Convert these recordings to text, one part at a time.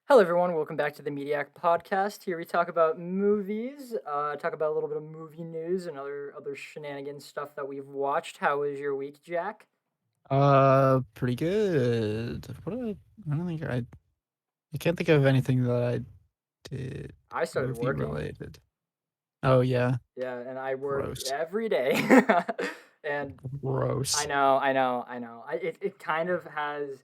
Hello, everyone. Welcome back to the Mediak podcast. Here we talk about movies, talk about a little bit of movie news and other shenanigans stuff that we've watched. How was your week, Jack? Pretty good. I don't think I can't think of anything that I did I started movie working. related. Oh yeah, Yeah, and I work gross, every day. And I gross. know, I know, I know. It kind of has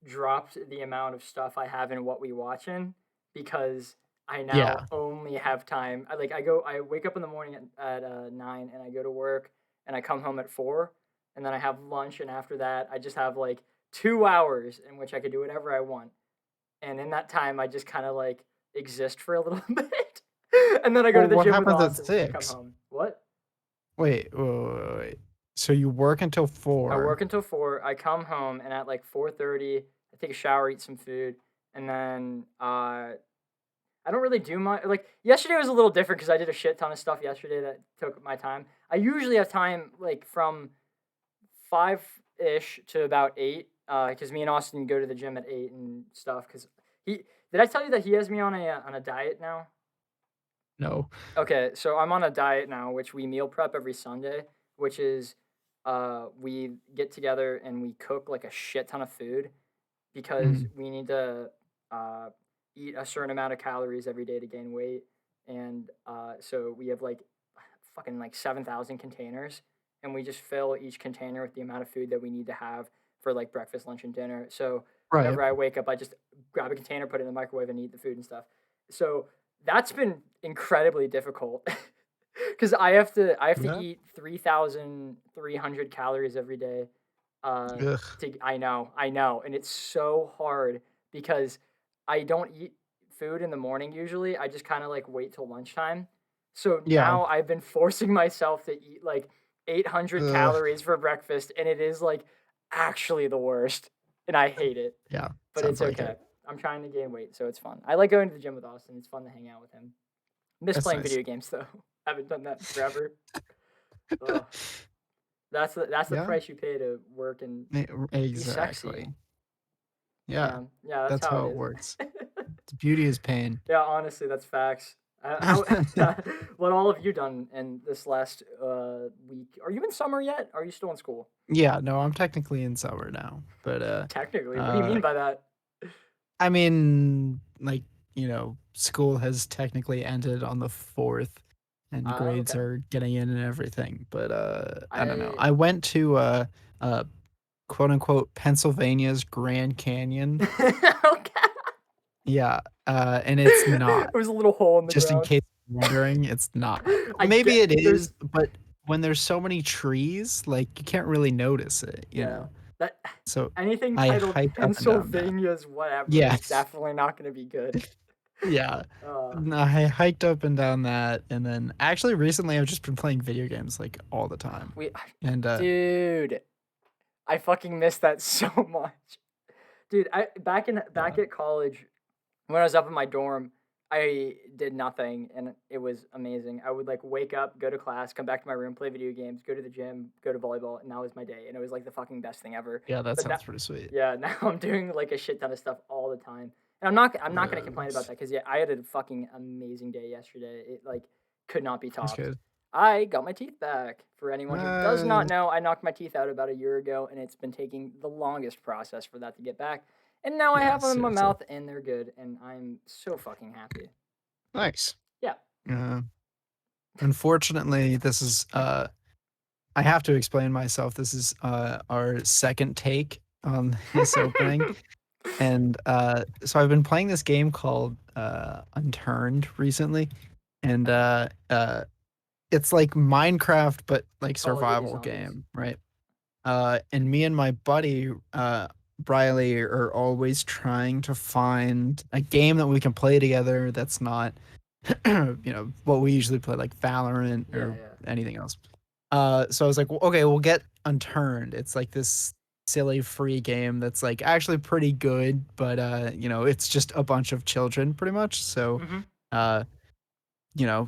dropped the amount of stuff I have in what we watching because I now Yeah, only have time. I wake up in the morning at 9 and I go to work and I come home at 4 and then I have lunch and after that I just have like 2 hours in which I could do whatever I want. And in that time I just kind of like exist for a little bit. And then I go to Well, the what gym with happens at Austin and I come 6? home. What? Wait. So you work until I 4? work until 4. I come home and at like 4:30, I take a shower, eat some food, and then I don't really do much. Like yesterday was a little different because I did a shit ton of stuff yesterday that took my time. I usually have time like from 5 ish to about 8 because me and Austin go to the gym at 8 and stuff. Because he did I tell you that he has me on a diet now? No. Okay, so I'm on a diet now, which we meal prep every Sunday, which is we get together and we cook like a shit ton of food because Mm, we need to uh, eat a certain amount of calories every day to gain weight. And so we have like fucking like 7,000 containers and we just fill each container with the amount of food that we need to have for like breakfast, lunch, and dinner. So right. whenever I wake up, I just grab a container, put it in the microwave, and eat the food and stuff. So that's been incredibly difficult because I have to Yeah. eat 3,300 calories every day. Ugh. I know, and it's so hard because I don't eat food in the morning usually. I just kind of like wait till lunchtime. So Yeah. now I've been forcing myself to eat like 800 Ugh. calories for breakfast, and it is like actually the worst, and I hate it, Yeah. but it's Sounds like okay. it. I'm trying to gain weight, so it's fun. I like going to the gym with Austin. It's fun to hang out with him. Miss That's playing nice. video games though. Haven't done that in forever. Ugh. That's the Yeah. price you pay to work and be sexy. Exactly. Yeah. Yeah, that's That's how it how it is. works. Beauty is pain. Yeah, honestly, that's facts. How what all have you done in this last week? Are you in summer yet? Are you still in school? Yeah, no, I'm technically in summer now, but Technically, what do you uh mean by that? I mean, like, school has technically ended on the 4th and grades Okay. are getting in and everything, but I don't know. I I went to uh quote unquote Pennsylvania's Grand Canyon. okay. Yeah, and it's not. There was a little hole in the Just in ground. case you're wondering, it's not. I Maybe get it there's is, but when there's so many trees, like you can't really notice it, you yeah. know. That So anything I titled hiked up and down that. Pennsylvania's whatever is Yes. definitely not going to be good. Yeah. Uh, No, I hiked up and down that, and then actually recently I've just been playing video games like all the time. we And dude, I fucking miss that so much. Dude, I back yeah. at college when I was up in my dorm, I did nothing and it was amazing. I would like wake up, go to class, come back to my room, play video games, go to the gym, go to volleyball, and that was my day. And it was like the fucking best thing ever. Yeah, that But now, sounds pretty sweet. yeah, now I'm doing like a shit ton of stuff all the time. And I'm not gonna complain about Gross. that because yeah, I had a fucking amazing day yesterday. It like could not be That's topped. good. I got my teeth back. For anyone who does not Nice. know, I knocked my teeth out about a year ago, and it's been taking the longest process for that to get back. And now I Yeah, have them in my seriously. mouth, and they're good, and I'm so fucking happy. Nice. Yeah. Uh, Unfortunately, this is I have to explain myself. This is our second take on this opening. And so I've been playing this game called Unturned recently. And it's like Minecraft but like Call of Duty survival Zombies. game, right? And me and my buddy Briley are always trying to find a game that we can play together that's not what we usually play like Valorant Yeah, or yeah. anything else. So I was like, well, okay, we'll get Unturned. It's like this silly free game that's like actually pretty good, but it's just a bunch of children pretty much. So Mhm. uh,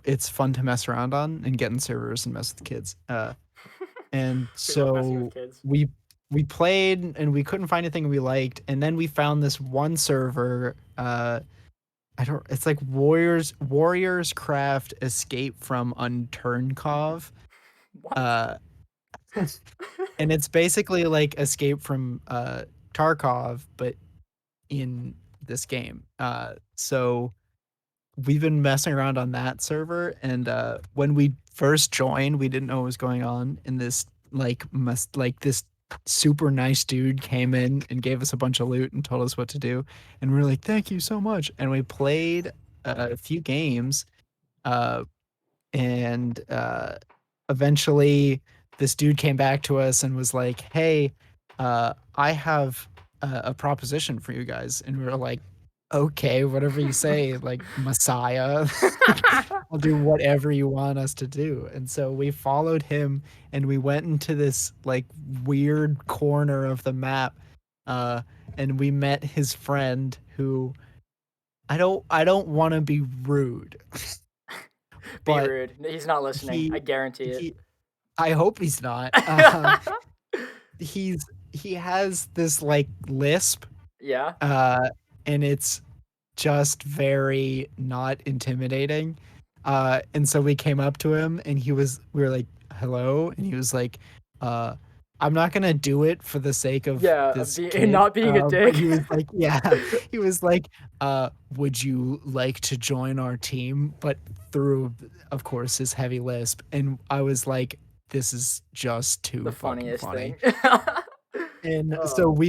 it's fun to mess around on and get in servers and mess with kids. And We love messing with so kids. we we played and we couldn't find anything we liked, and then we found this one server. I don't. It's like Warriors Craft Escape from Unturnков. What? Uh, and it's basically like Escape from Tarkov, but in this game. So we've been messing around on that server, and when we first joined, we didn't know what was going on, and this this super nice dude came in and gave us a bunch of loot and told us what to do, and we were like, thank you so much. And we played a few games, uh, and eventually this dude came back to us and was like, hey, I have a proposition for you guys. And we were like, okay, whatever you say, like Messiah. I'll do whatever you want us to do. And so we followed him and we went into this like weird corner of the map, and we met his friend who I don't want to be rude, Be but rude. He's not listening. I he guarantee it. he I hope he's not. He's he has this like lisp, Yeah. uh, and it's just very not intimidating. And so we came up to him and we were like, hello. And he was like, uh, I'm not gonna do it for the sake of Yeah. this kid. Not being a But dick. he was like, yeah, he was like, would you like to join our team? But through, of course, his heavy lisp. And I was like, this is just too The fucking funniest funny. thing. And so Oh.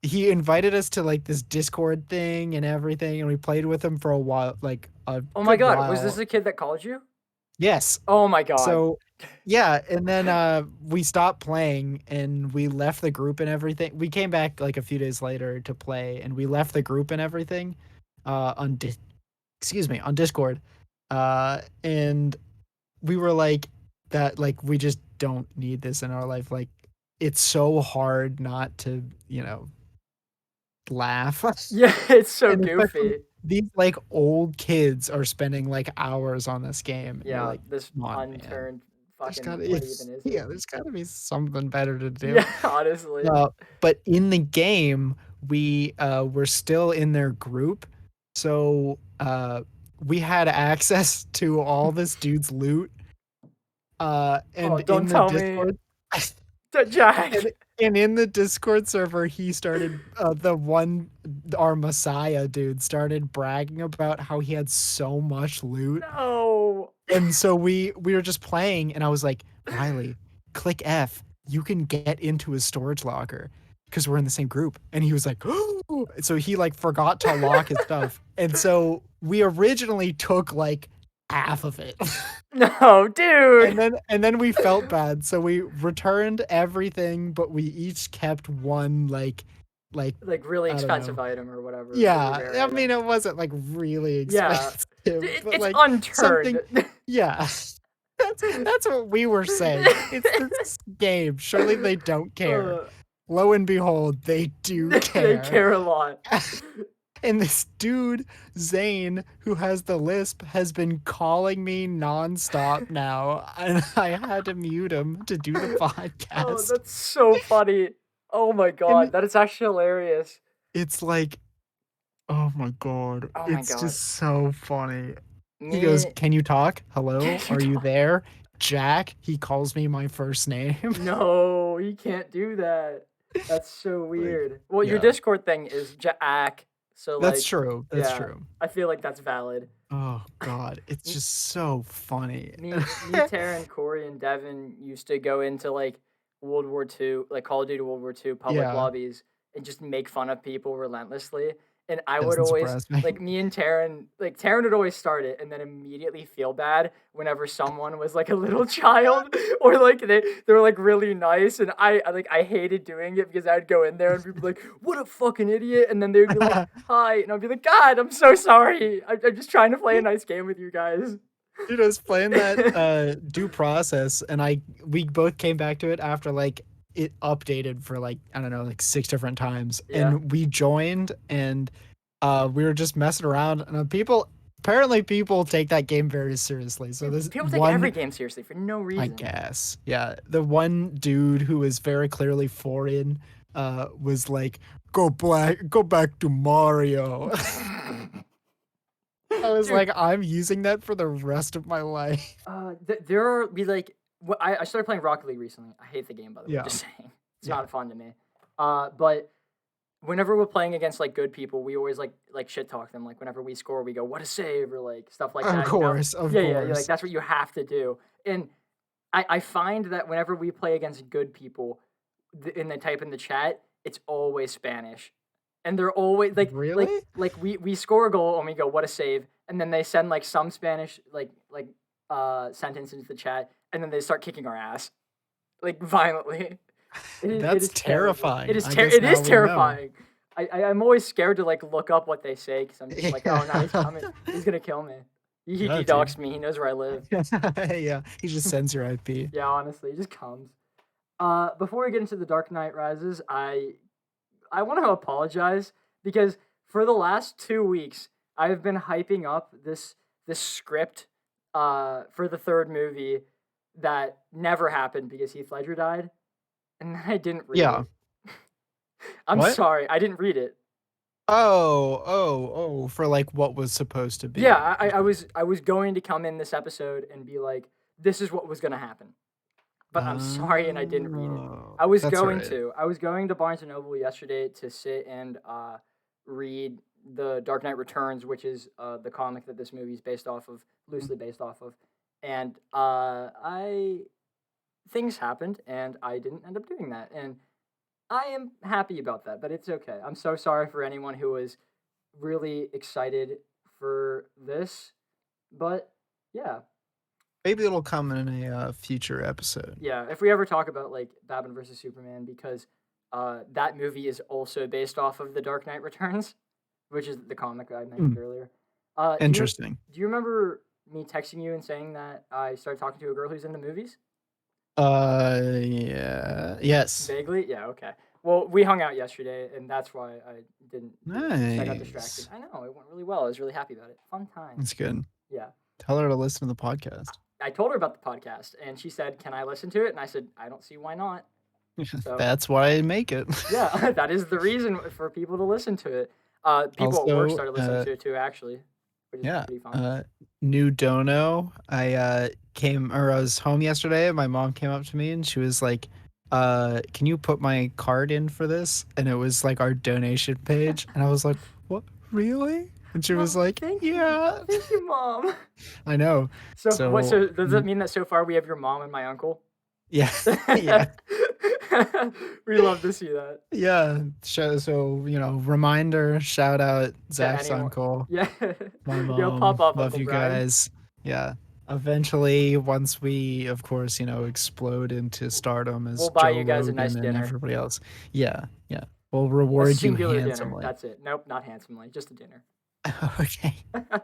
he invited us to like this Discord thing and everything, and we played with him for a while, like a Oh my good god, was this while. the kid that called you? Yes. Oh my god. So yeah, and then we stopped playing and we left the group and everything. We came back like a few days later to play, and we left the group and everything on on Discord. And we were like that like we just don't need this in our life. Like it's so hard not to, laugh. Yeah, it's so And especially goofy. these like old kids are spending like hours on this game, and we're Yeah, like, this come on, man. unturned There's fucking gotta what even is it? yeah, there's gotta be something better to do. Yeah, honestly. But in the game, we were still in their group, so we had access to all this dude's loot. Oh, And don't in the tell me. Discord, Jack. and in the Discord server, he started our Messiah dude started bragging about how he had so much loot. No. And so we were just playing, and I was like, Riley, click F. You can get into his storage locker because we're in the same group. And he was like, oh. So he like forgot to lock his stuff. And so we originally took like half of it. No, dude. And then we felt bad. So we returned everything, but we each kept one like Like really I don't know. expensive item or whatever. Really Yeah, rare I item. mean, it wasn't like really Yeah. expensive, but It's like unturned. something. Yeah, that's what we were saying. It's this game. Surely they don't care. Uh, Lo and behold, they do they care. care a lot. And this dude, Zane, who has the lisp, has been calling me nonstop now, and I had to mute him to do the Oh, podcast. that's so funny. Oh my god, And that is actually hilarious. it's like, oh my god, Oh my it's god. just so funny. He goes, Me. "Can you talk? Hello? Can you Are you talk? there?" Jack, he calls me my first name. No, he can't do that. That's so Like, weird. Well, your yeah. Discord thing is Jack, so That's like, true. That's yeah, true. I feel like that's valid. Oh god, it's M- just so funny. Taryn, Corey, and Devin used to go into like World War II, like Call of Duty World War II public Yeah, lobbies and just make fun of people relentlessly. And I would doesn't always surprise me. like me and Taryn, like Taryn would always start it and then immediately feel bad whenever someone was like a little child or like they were like really nice and I hated doing it because I'd go in there and be like, what a fucking idiot, and then they would be like, hi, and I'd be like, God, I'm so sorry. I'm just trying to play a nice game with you guys. Dude, I was playing that due process, and we both came back to it after like it updated for like I don't know, like 6 different times, Yeah. and we joined, and we were just messing around, and people Apparently, people take that game very seriously. So this People take one, every game seriously for no I reason. guess, yeah, the one dude who was very clearly foreign, was like, go back to Mario. I was Dude, like, I'm using that for the rest of my life. there are be like I started playing Rocket League recently. I hate the game, by the way. Yeah, Just saying, it's yeah, not fun to me. But whenever we're playing against like good people, we always like shit talk them. Like whenever we score, we go, "What a save!" or like stuff like of that. You know? course, of Yeah, yeah. Like course. that's what you have to do. And I find that whenever we play against good people, and they type in the chat, it's always Spanish, and they're always Really? we score a goal and we go, "What a save!" and then they send like some Spanish sentence into the chat, and then they start kicking our ass like violently. It That's is terrible. terrifying. I guess It is now we know. terrifying. I'm always scared to like look up what they say because I'm just like, oh no, he's Yeah. coming. He's gonna kill me. He Yeah, dude. de-doxed me. He knows where I live. Yeah, he just sends your IP. Yeah, honestly, he just comes. Before we get into the Dark Knight Rises, I want to apologize because for the last 2 weeks I've been hyping up this script for the third movie that never happened because Heath Ledger died, and then I didn't read Yeah. it. I'm What? sorry, I didn't read it. Oh, for like what was supposed to Yeah, be. I was going to come in this episode and be like, this is what was gonna happen. But I'm sorry and I didn't read it. Oh, that's all right. I was going to Barnes and Noble yesterday to sit and read The Dark Knight Returns, which is the comic that this movie is based off of, loosely based off of. And I things happened and I didn't end up doing that. And I am happy about that, but it's okay. I'm so sorry for anyone who was really excited for this. But yeah, Maybe it'll come in a future episode. yeah. If we ever talk about like Batman versus Superman, because that movie is also based off of The Dark Knight Returns, which is the comic I mentioned Mm, earlier. interesting. Do you remember me texting you and saying that I started talking to a girl who's in the movies? Yeah. Yes. Vaguely, yeah. Okay. Well, we hung out yesterday, and that's why I didn't do it, 'cause I got distracted. Nice. I know it went really well. I was really happy about it. Fun time. That's good. Yeah. Tell her to listen to the podcast. I told her about the podcast, and she said, "Can I listen to it?" And I said, "I don't see why not." So That's why I make it. yeah, that is the reason for people to listen to it. People at work Also, started listening to it too, actually, which is yeah, pretty fun. new dono. I was home yesterday and my mom came up to me and she was like, can you put my card in for this? And it was like our donation page. And I was like, what? Really? And she was Mom, like, yeah. thank you, Mom. I know. So what? So does that mm, mean that so far we have your mom and my uncle? yeah, yeah, We love to see that. yeah. So, reminder, shout out To Zach's anyone, uncle, yeah. my Yo, pop mom. up, Love Uncle you Brian. guys. Yeah. Eventually, once we, of course, explode into stardom as We'll buy Joe you guys a nice Rogan and dinner, everybody else. Yeah, yeah. We'll a reward you singular dinner. handsomely. That's it. Nope, not handsomely, just a dinner. Okay. Yeah.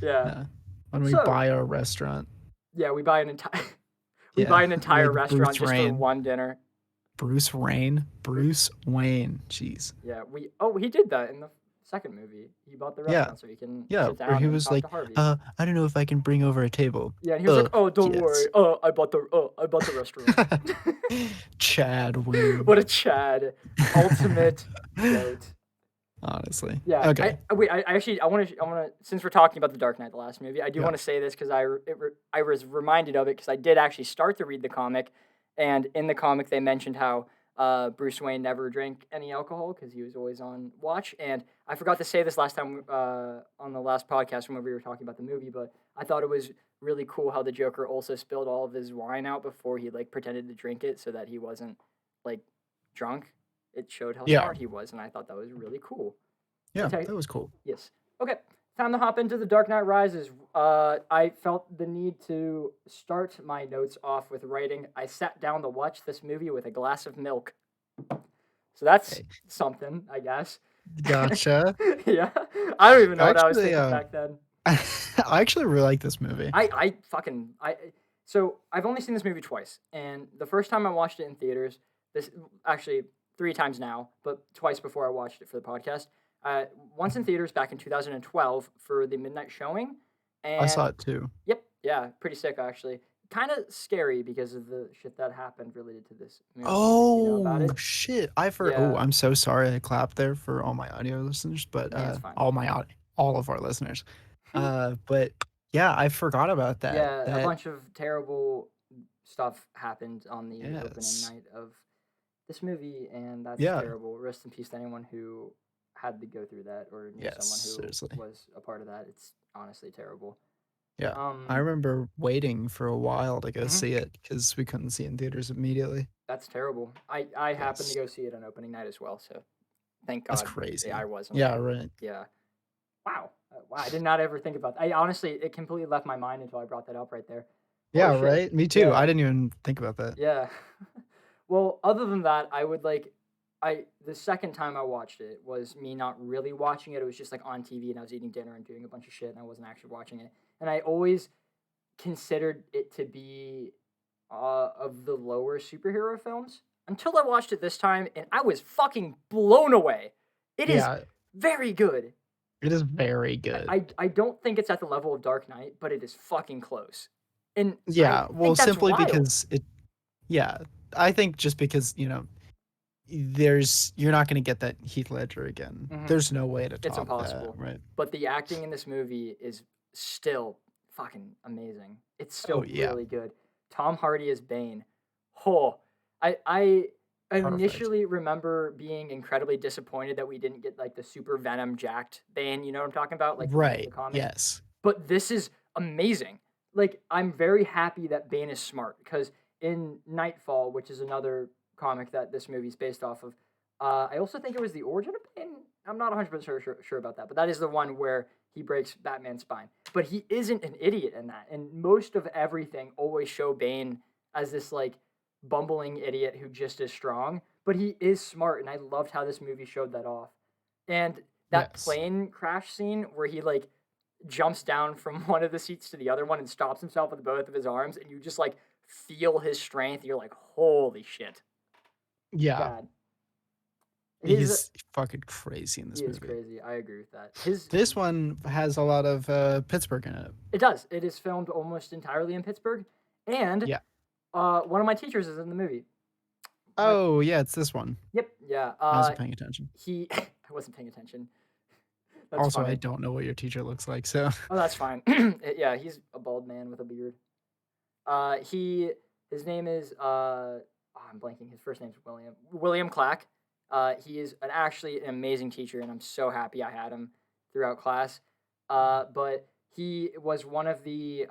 Yeah. When we So buy our restaurant. yeah, we buy an entire Yeah. entire With restaurant Bruce just for Wayne. one dinner. Bruce Wayne. Bruce Wayne. Jeez. Yeah, he did that in the second movie. He bought the Yeah. restaurant so he can Yeah. sit Where down he and was talk like, to Harvey. I don't know if I can bring over a table. Yeah, and he was like, "Oh, don't worry. Yes. I bought the restaurant." Chad Wu. What a Chad, ultimate goat. Honestly. Yeah, Okay. I actually I want to since we're talking about the Dark Knight, the last movie, I do Yeah. want to say this because I was reminded of it because I did actually start to read the comic, and in the comic they mentioned how Bruce Wayne never drank any alcohol because he was always on watch, and I forgot to say this last time on the last podcast when we were talking about the movie, but I thought it was really cool how the Joker also spilled all of his wine out before he like pretended to drink it so that he wasn't like drunk. It showed how Yeah. smart he was, and I thought that was really cool. Yeah. Okay. That was cool. Yes. Okay. Time to hop into the Dark Knight Rises. I felt the need to start my notes off with writing. I sat down to watch this movie with a glass of milk. So that's Okay. something, I guess. Gotcha. Yeah. I don't even know what I was Actually, thinking back then. I actually really like this movie. So I've only seen this movie twice, and the first time I watched it in theaters, this actually 3 times now, but twice before I watched it for the podcast. Once in theaters back in 2012 for the midnight showing, I saw and it too. yep, yeah, pretty sick actually. Kind of scary because of the shit that happened related to this movie. If you know about Oh it, shit! Oh, yeah, I'm so sorry. I clapped there for all my audio listeners, but yeah, it's fine. all of our listeners. But yeah, I forgot about that. Yeah, a That bunch of terrible stuff happened on the opening yes, night of this movie, and that's yeah, terrible. Rest in peace to anyone who had to go through that or knew yes, someone who seriously. was a part of that. It's honestly terrible. Yeah. I Um, remember waiting for a while to go mhm, see it because we couldn't see it in theaters immediately. that's terrible. I happened to Yes. go see it on opening night as well, so thank That's God I crazy. wasn't. Yeah, right. Yeah. Wow. Wow. I did not ever think about that. I honestly, it completely left my mind until I brought that up right there. Holy Yeah, shit. right. Me too. I Yeah. didn't even think about that. Yeah. Well, other than that, I would like the second time I watched it was me not really watching it. It was just like on TV and I was eating dinner and doing a bunch of shit and I wasn't actually watching it. And I always considered it to be of the lower superhero films until I watched it this time and I was fucking blown away. It is Yeah, very good. it is very good. I don't think it's at the level of Dark Knight, but it is fucking close. And I Yeah, well, think that's simply wild. because it yeah, I think just because, you're not gonna get that Heath Ledger again. Mhm. There's no way to It's top that, impossible. right? But the acting in this movie is still fucking amazing. It's Oh, still yeah, really good. Tom Hardy as Bane. Oh, I perfect. initially remember being incredibly disappointed that we didn't get like the super venom jacked Bane, you know what I'm talking about? Like from the Right, comics. yes. But this is amazing. Like I'm very happy that Bane is smart because in Nightfall, which is another comic that this movie's based off of, I also think it was the origin of Bane. I'm not 100% sure about that, but that is the one where he breaks Batman's spine. But he isn't an idiot in that. And most of everything always show Bane as this like bumbling idiot who just is strong, but he is smart and I loved how this movie showed that off. And that Yes. plane crash scene where he like jumps down from one of the seats to the other one and stops himself with both of his arms and you just like feel his strength. You're like, "Holy shit." Yeah, Bad. His he's fucking crazy in He this is movie. crazy. I agree with that. His This one has a lot of, Pittsburgh in it. It does. It is filmed almost entirely in Pittsburgh, and Yeah. one of my teachers is in the movie. My Oh, yeah, it's this one. Yep, yeah. I wasn't paying attention. He I wasn't paying attention. That's Also, I funny. don't know what your teacher looks like, so Oh, that's fine. Yeah, he's a bald man with a beard. He his name is I'm blanking. His first name's William Clack. He is actually an amazing teacher, and I'm so happy I had him throughout class. But he was one of the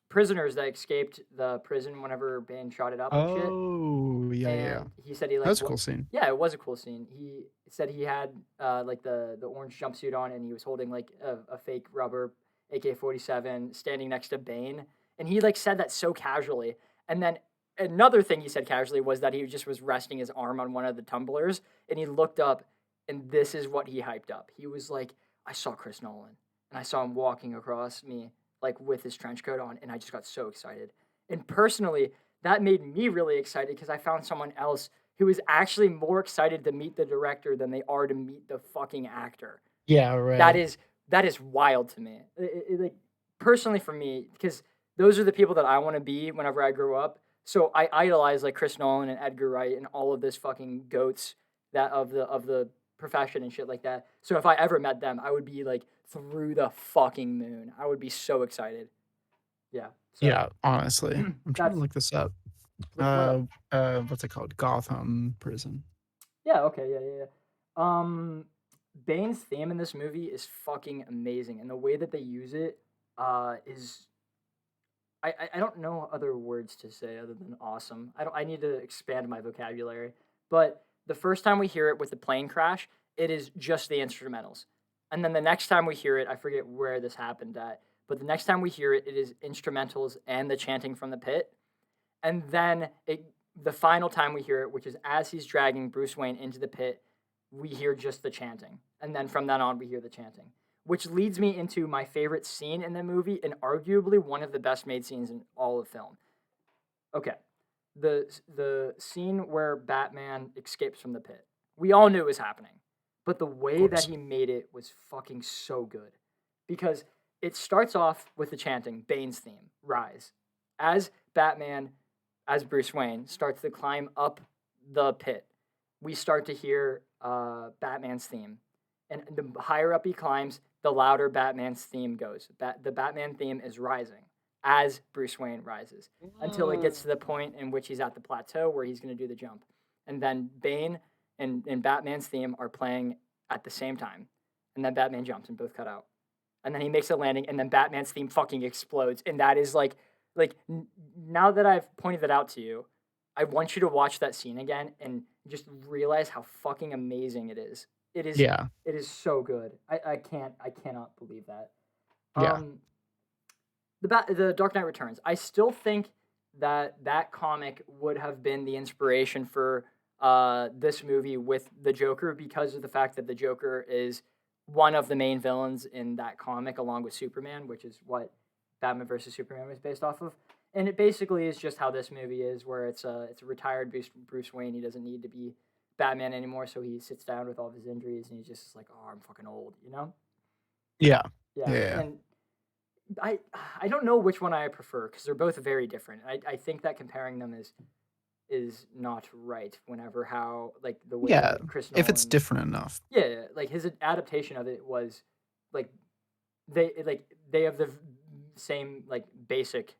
prisoners that escaped the prison whenever Bane shot it up and shit. Oh, yeah, yeah, yeah. And he said he That like was a cool scene. yeah, it was a cool scene. He said he had like the orange jumpsuit on and he was holding like a fake rubber AK-47 standing next to Bane, and he like said that so casually. And then another thing he said casually was that he just was resting his arm on one of the tumblers and he looked up and this is what he hyped up. He was like, I saw Chris Nolan and I saw him walking across me like with his trench coat on and I just got so excited. And personally, that made me really excited because I found someone else who is actually more excited to meet the director than they are to meet the fucking actor. Yeah, That right. is that is wild to me. Like personally for me, because those are the people that I want to be whenever I grow up. So I idolize like Chris Nolan and Edgar Wright and all of this fucking goats that of the profession and shit like that. So if I ever met them, I would be like through the fucking moon. I would be so excited. Yeah. So Yeah, honestly. I'm trying to that's look this up. what Uh, up? what's it called? Gotham Prison. Yeah, okay, yeah. Bane's theme in this movie is fucking amazing, and the way that they use it is I don't know other words to say other than awesome. I need to expand my vocabulary. But the first time we hear it with the plane crash, it is just the instrumentals. And then the next time we hear it, I forget where this happened at, but the next time we hear it, it is instrumentals and the chanting from the pit. And then the final time we hear it, which is as he's dragging Bruce Wayne into the pit, we hear just the chanting. And then from then on, we hear the chanting, which leads me into my favorite scene in the movie and arguably one of the best made scenes in all of film. Okay, the scene where Batman escapes from the pit. We all knew it was happening. but the way that course. he made it was fucking so good. Because it starts off with the chanting, Bane's theme, Rise. As Batman, as Bruce Wayne, starts to climb up the pit, we start to hear Batman's theme. And the higher up he climbs, the louder Batman's theme goes. The Batman theme is rising as Bruce Wayne rises until it gets to the point in which he's at the plateau where he's going to do the jump. And then Bane and Batman's theme are playing at the same time. And then Batman jumps and both cut out. And then he makes a landing and then Batman's theme fucking explodes. And that is like now that I've pointed that out to you, I want you to watch that scene again and just realize how fucking amazing it is. It is Yeah. it is so good. I cannot believe that. Yeah. The Dark Knight Returns. I still think that comic would have been the inspiration for this movie with the Joker because of the fact that the Joker is one of the main villains in that comic along with Superman, which is what Batman versus Superman was based off of. And it basically is just how this movie is, where it's a retired Bruce Wayne. He doesn't need to be Batman anymore, so he sits down with all of his injuries and he's just like, oh, I'm fucking old, you know? Yeah. Yeah. Yeah. And I don't know which one I prefer because they're both very different. I think that comparing them is not right. Whenever how like the way Yeah. that Chris If it's Nolan- different enough. yeah, like his adaptation of it was like they have the same like basic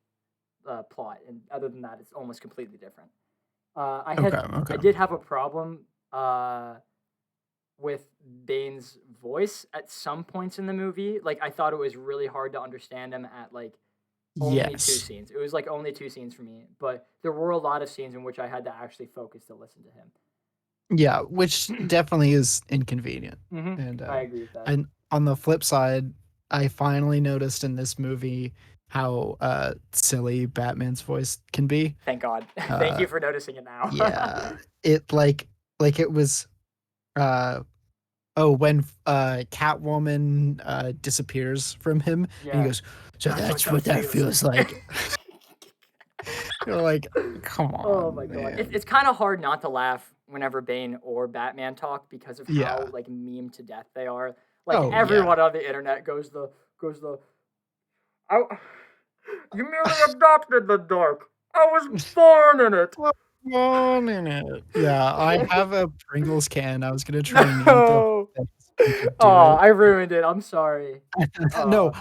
plot, and other than that, it's almost completely different. I did have a problem with Bane's voice at some points in the movie. Like I thought it was really hard to understand him at like only two Yes. scenes. It was like only 2 scenes for me, but there were a lot of scenes in which I had to actually focus to listen to him. Yeah, which definitely is inconvenient. Mm-hmm. And I agree with that. and on the flip side, I finally noticed in this movie how silly Batman's voice can be. Thank God. Thank you for noticing it now. Yeah. It like it was when Catwoman disappears from him and he goes, so that's what that feels like. You're like, come on. Oh my God. man. It's kind of hard not to laugh whenever Bane or Batman talk because of how Yeah. like meme to death they are. Like Oh, everyone on the internet goes the you merely adopted the dark. I was born in it. Born in it. Yeah, I have a Pringles can. I was gonna try and eat the No. thing so we could do Oh, it. I ruined it. I'm sorry. No,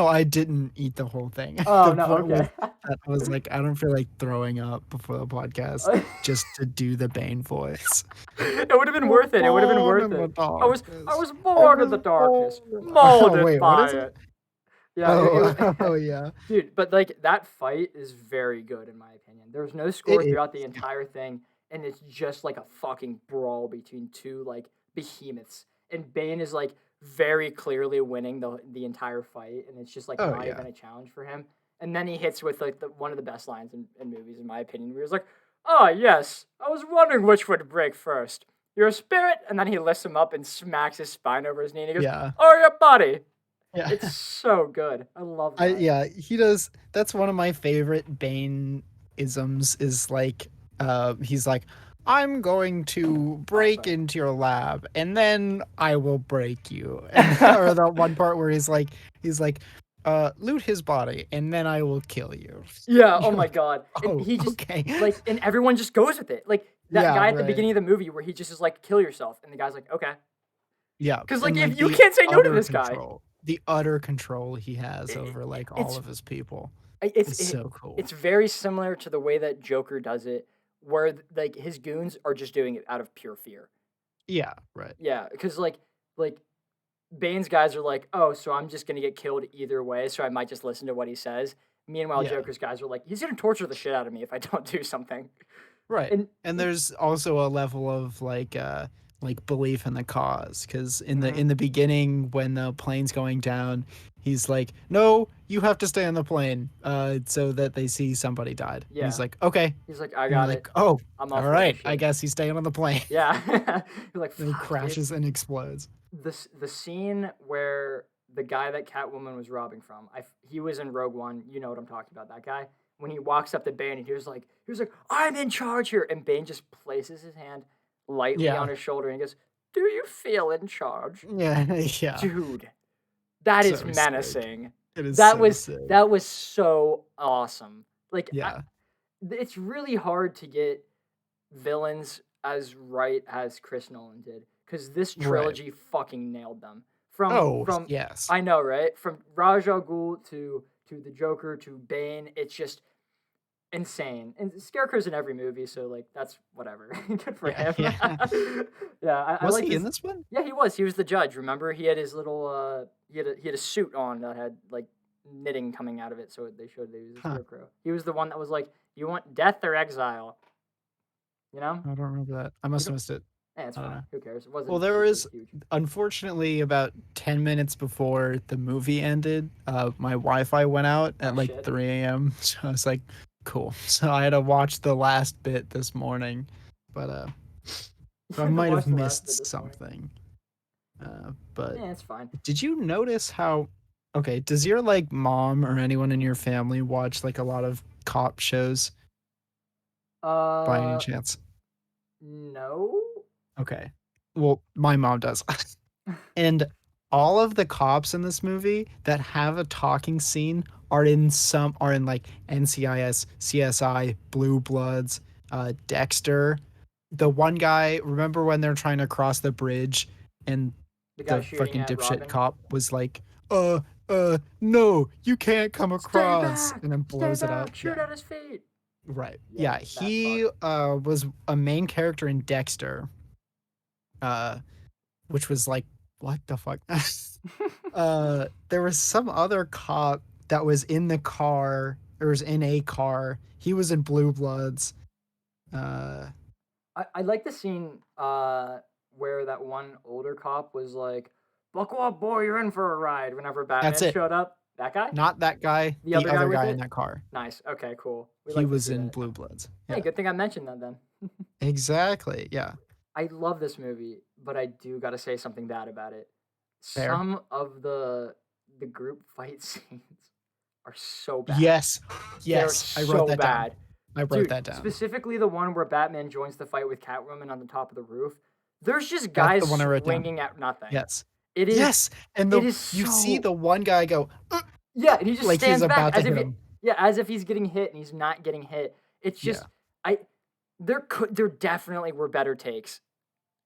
I didn't eat the whole thing. Oh The no, point was okay. that I was like, I don't feel like throwing up before the podcast just to do the Bane voice. It would have been worth it. It would have been worth Born in it. the I was darkness. born in the darkness, Born- molded wait, by what is it. it? Yeah. Oh yeah. Dude, but like that fight is very good in my opinion. There's no score It throughout the is. entire thing, and it's just like a fucking brawl between two like behemoths. And Bane is like very clearly winning the entire fight, and it's just like Oh, not yeah. even a challenge for him. And then he hits with like one of the best lines in movies, in my opinion, where he's like, "Oh yes, I was wondering which would break first. You're a spirit," and then he lifts him up and smacks his spine over his knee, and he goes, Yeah. "Or your body." Yeah. It's so good. I love that. Yeah, he does. That's one of my favorite Bane isms. Is like, he's like, I'm going to break into your lab, and then I will break you. Or that one part where he's like, loot his body, and then I will kill you. Yeah. Oh You're my like, God. And oh, he just okay. like, and everyone just goes with it. Like that Yeah, guy at the right. beginning of the movie where he just is like, "Kill yourself," and the guy's like, "Okay." Yeah, 'Cause, like, and, if you the can't say no to utter this guy. control- the utter control he has over like all it's- of his people. It's So cool. It's very similar to the way that Joker does it, where like his goons are just doing it out of pure fear. Yeah, right. Yeah, because like Bane's guys are like, "Oh, so I'm just gonna get killed either way, so I might just listen to what he says." Meanwhile, Yeah. Joker's guys are like, "He's gonna torture the shit out of me if I don't do something." Right. And And there's also a level of like belief in the cause, because in the beginning when the plane's going down, he's like, "No, you have to stay on the plane," so that they see somebody died. And Yeah. he's like, "Okay." he's like, "I And got they're it. like, "Oh, I'm all off right. this I shit." guess he's staying on the plane." Yeah. You're like, And he "Fuck, dude." crashes and explodes. The scene where the guy that Catwoman was robbing from, he was in Rogue One. You know what I'm talking about, that guy. When he walks up to Bane and he was like, "I'm in charge here," and Bane just places his hand lightly Yeah. on his shoulder and he goes, Do you feel in charge? Yeah, yeah. Dude, that is So sick. menacing. It is That so was sick. that was so awesome. Like Yeah. it's really hard to get villains as right as Chris Nolan did, because this Right. trilogy fucking nailed them. From Oh, from yes. I know, right? From Ra's al Ghul to the Joker to Bane, it's just insane. And Scarecrow's in every movie, so like that's whatever. Good for Yeah, him. yeah. Yeah, I Was like he in this. this one? Yeah, he was. He was the judge. Remember, he had his little he had a suit on that had like knitting coming out of it, so they showed that he was a Huh. scarecrow. He was the one that was like, "You want death or exile?" You know? I don't remember that. I You must have don't. missed it. Eh, it's I don't fine. know. Who cares? It Well, wasn't there super was huge. unfortunately about 10 minutes before the movie ended, my Wi-Fi went out Oh at like shit. 3 a.m. So I was like, cool. So I had to watch the last bit this morning. But so I You had to might have watch the last bit missed this morning. something. But Yeah, it's fine. did you notice how okay, does your like mom or anyone in your family watch like a lot of cop shows by any Uh, chance? no. Okay. Well, my mom does. And all of the cops in this movie that have a talking scene are in like NCIS, CSI, Blue Bloods, Dexter. The one guy, remember when they're trying to cross the bridge and The guy the shooting fucking at dipshit Robin. cop was like, no, you can't come Stay across, back! and then Stay blows it up. back! Shoot Yeah. at his feet! Right. Yeah, Yeah, that he fuck. was a main character in Dexter. Uh which was like, what the fuck? There was some other cop that was in the car, or was in a car. He was in Blue Bloods. Uh, I like the scene where that one older cop was like, "Buckle up, boy, you're in for a ride." Whenever that's Batman it. showed up, that guy, Not that guy, the the other guy other with guy in it. that car. Nice. Okay, cool. We He like to was see in that. Blue Bloods. Hey, Yeah. good thing I mentioned that then. Exactly. Yeah. I love this movie, but I do got to say something bad about it. Fair. Some of the group fight scenes are so bad. Yes. They're Yes. I wrote so that down. bad. I wrote Dude, that down. specifically the one where Batman joins the fight with Catwoman on the top of the roof. There's just That's the guys one I wrote down. swinging at nothing. Yes. It is Yes. And it the is you see so the one guy go, yeah, and he just like he's stands back about to as if hit him. yeah, as if he's getting hit and he's not getting hit. It's Yeah. just I there definitely were better takes.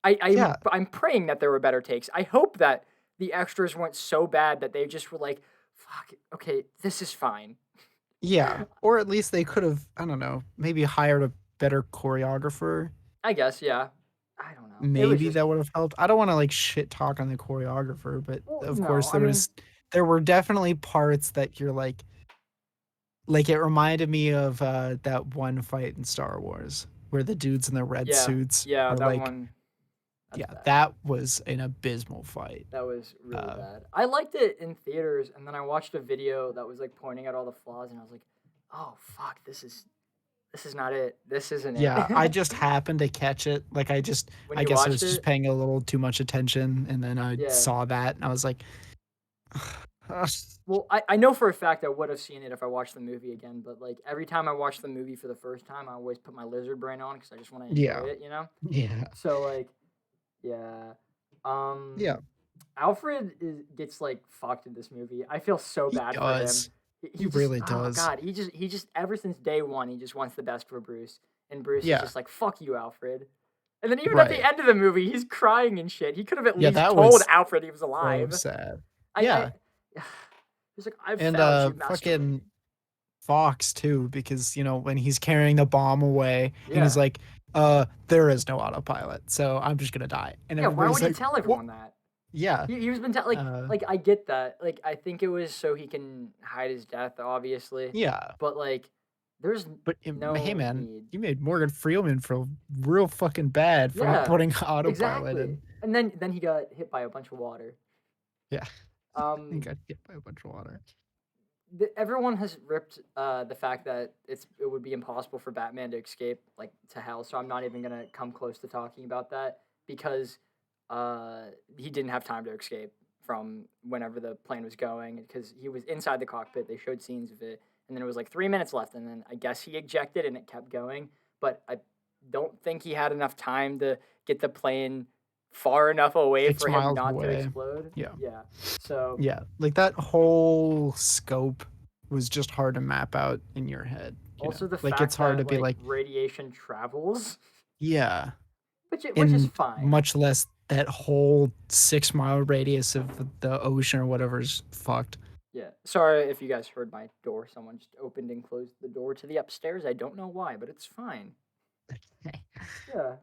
Yeah. I'm praying that there were better takes. I hope that the extras weren't so bad that they just were like, fuck, okay, this is fine. Yeah, or at least they could have, I don't know, maybe hired a better choreographer. I guess, yeah. I don't know. It was Maybe just that would have helped. I don't wanna, like, shit talk on the choreographer, but, well, of no, course, I mean, there were definitely parts that you're like, it reminded me of, that one fight in Star Wars where the dudes in the red yeah, suits yeah, are that like one, that's yeah, bad. that was an abysmal fight. That was really Uh, bad. I liked it in theaters, and then I watched a video that was like pointing out all the flaws, and I was like, oh fuck, this is not it. This isn't yeah, I it. just happened to catch it, like, When I you guess I watched was just it, paying a little too much attention, and then I yeah. saw that, and I was like Well, I know for a fact I would have seen it if I watched the movie again, but like every time I watch the movie for the first time, I always put my lizard brain on because I just want to enjoy Yeah. it, you know? Yeah. So like, yeah. Um, Yeah. Gets like fucked in this movie. I feel so He bad for him. does. He He just really oh does. god, he just ever since day one he just wants the best for Bruce, and Bruce is Yeah. just like fuck you, Alfred. And then even at the Right. end of the movie, he's crying and shit. He could have at Yeah, least that told was Alfred he was so alive. sad. I Yeah. he's like I've And found you, Master fucking Wayne. Fox too, because when he's carrying the bomb away and he's Yeah. like, there is no autopilot, so I'm just gonna die. And Yeah, why everybody's would he like, tell what? everyone that? Yeah. He was been Uh like I get that. Like I think it was so he can hide his death, obviously. yeah. But like, there's But hey no man, need. you made Morgan Freeman feel real fucking bad for not Yeah, putting autopilot exactly. in. And then he got hit by a bunch of water. Yeah. He Um, got hit by a bunch of water. everyone has ripped the fact that it would be impossible for Batman to escape like to hell. So I'm not even gonna come close to talking about that because he didn't have time to escape from whenever the plane was going because he was inside the cockpit. They showed scenes of it, and then it was like 3 minutes left, and then I guess he ejected and it kept going. But I don't think he had enough time to get the plane far enough away 6 for him miles not to away. explode. Yeah. Yeah. So Yeah, like that whole scope was just hard to map out in your head, you know? also the Like it's fact hard to that be like like, radiation travels, yeah, which is and fine. much less that whole 6 mile radius of the ocean or whatever's fucked. Yeah. Sorry if you guys heard my door. Someone just opened and closed the door to the upstairs. I don't know why, but it's fine. Yeah.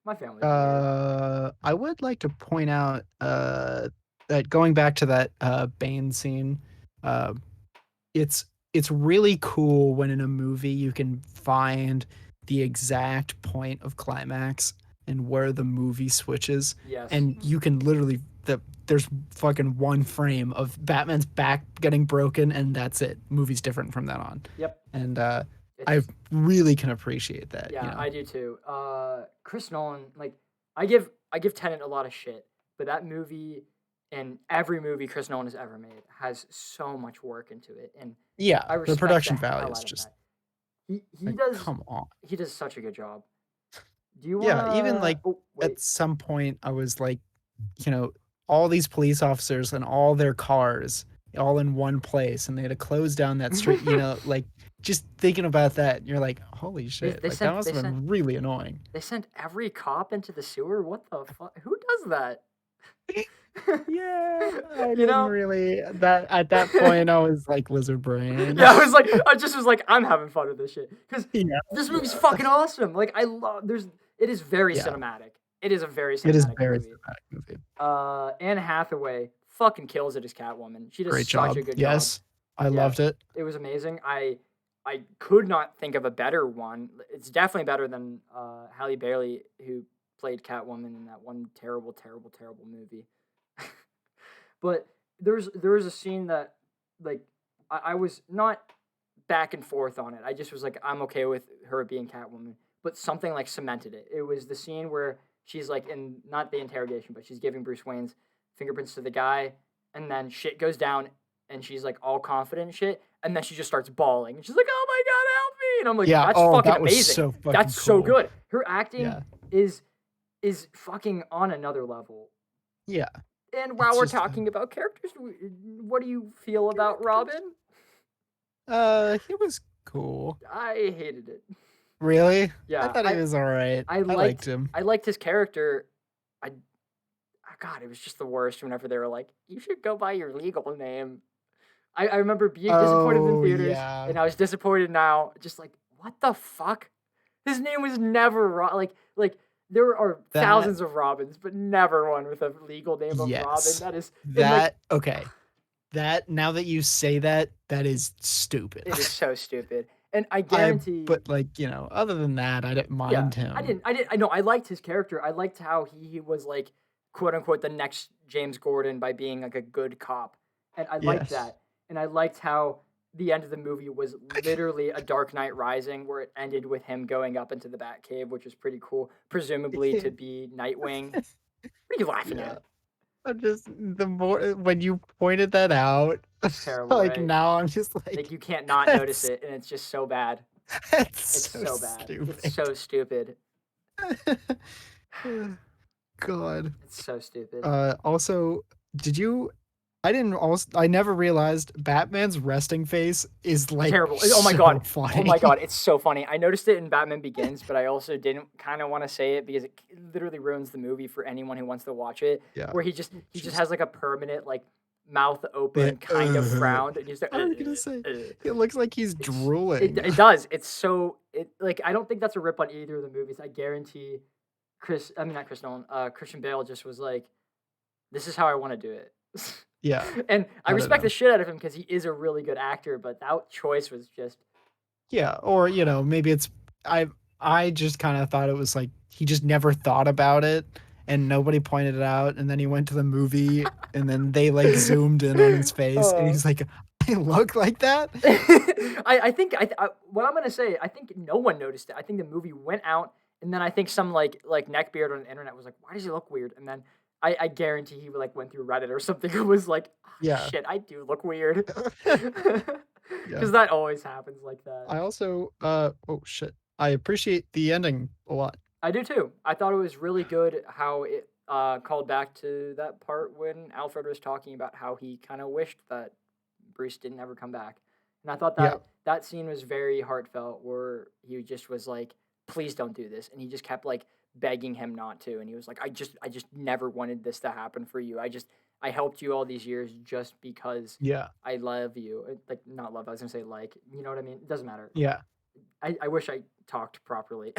My family's weird. I would like to point out that going back to that Bane scene, uh, it's it's really cool when in a movie you can find the exact point of climax and where the movie switches, Yes. and you can literally there's fucking one frame of Batman's back getting broken and that's it. Movie's different from then on. Yep. And I It's really can appreciate that, you yeah, know. I do too. Chris Nolan, like I give Tenet a lot of shit, but that movie and every movie Chris Nolan has ever made has so much work into it, and Yeah, I the respect the production value hell is out of just that. like, come on. He does such a good job. Do you Yeah, even wanna? like Oh at wait. some point I was like, you know, all these police officers and all their cars all in one place and they had to close down that street, you know, like just thinking about that, you're like, holy shit, like that must have been really annoying. they sent every cop into the sewer. What the fuck? Who does that? Yeah, I You didn't know? really that at that point I was like lizard brain. Yeah, I just was like, I'm having fun with this shit because Yeah, this movie's yeah. fucking awesome. Like, I love. It is very Yeah, cinematic. It is a very it is cinematic very movie. cinematic movie. Anne Hathaway fucking kills it as Catwoman. She does Great such job. a good job. Yes, I Yeah, loved it. it was amazing. I could not think of a better one. It's definitely better than Halle Bailey, who played Catwoman in that one terrible, terrible, terrible movie. But there was a scene that like I was not back and forth on it. I just was like, I'm okay with her being Catwoman, but something like cemented it. It was the scene where she's like in not the interrogation, but she's giving Bruce Wayne's fingerprints to the guy, and then shit goes down, and she's like all confident and shit, and then she just starts bawling, and she's like, "Oh my god, help me!" And I'm like, Yeah, "That's oh, fucking that was amazing. so fucking That's so cool. good. Her acting Yeah. is fucking on another level." Yeah. And while It's we're just talking about characters, what do you feel about Robin? it was cool. I hated it. Really? I Yeah, thought he was alright. I I liked liked him. I liked his character. I God, it was just the worst whenever they were like, "You should go by your legal name." I remember being disappointed in Oh, theaters, yeah. and I was disappointed now. Just like, what the fuck? His name was never like there are That thousands of Robins, but never one with a legal name of Robin. yes. That is and like Okay. That now that you say that, that is stupid. it is so stupid. And I guarantee But, like, you know, other than that, I didn't yeah, mind him. I know, I liked his character. I liked how he was like, quote unquote, the next James Gordon by being like a good cop, and I liked Yes. that. And I liked how the end of the movie was literally a Dark Knight Rising, where it ended with him going up into the Batcave, which was pretty cool, presumably to be Nightwing. What are you laughing Yeah. at? I'm just the more when you pointed that out, It's terrible, like, right? now I'm just Like like, you can't not notice it, and it's just so bad. that's It's so so bad. stupid. It's so stupid. God. It's so stupid. Also, did you I never realized Batman's resting face is like Terrible. Oh my so god. funny. Oh my god, it's so funny. I noticed it in Batman Begins, but I also didn't kind of want to say it because it literally ruins the movie for anyone who wants to watch it. Yeah. Where he just has like a permanent like mouth open Like, kind of frown, and he's like, I was gonna say it looks like he's drooling. It does. It's so it like I don't think that's a rip on either of the movies. I guarantee not Chris Nolan, Christian Bale just was like, this is how I want to do it. Yeah. And I I don't respect know. the shit out of him because he is a really good actor, but that choice was just Yeah, or you know, maybe it's I just kind of thought it was like he just never thought about it and nobody pointed it out and then he went to the movie and then they like zoomed in on his face and he's like, I look like that? I think what I'm gonna say, I think no one noticed it. I think the movie went out, and then I think some like neckbeard on the internet was like, "Why does he look weird?" And then I guarantee he like went through Reddit or something and was like, oh, Yeah. "Shit, I do look weird," Yeah. because that always happens like that. I also oh shit. I appreciate the ending a lot. I do too. I thought it was really good how it called back to that part when Alfred was talking about how he kind of wished that Bruce didn't ever come back. And I thought Yeah. that scene was very heartfelt, where he just was like, "Please don't do this," and he just kept like begging him not to, and he was like, I just never wanted this to happen for you. I helped you all these years just because Yeah. I love you." Like, not love. I was gonna say like, you know what I mean? It doesn't matter. Yeah. I wish I talked properly.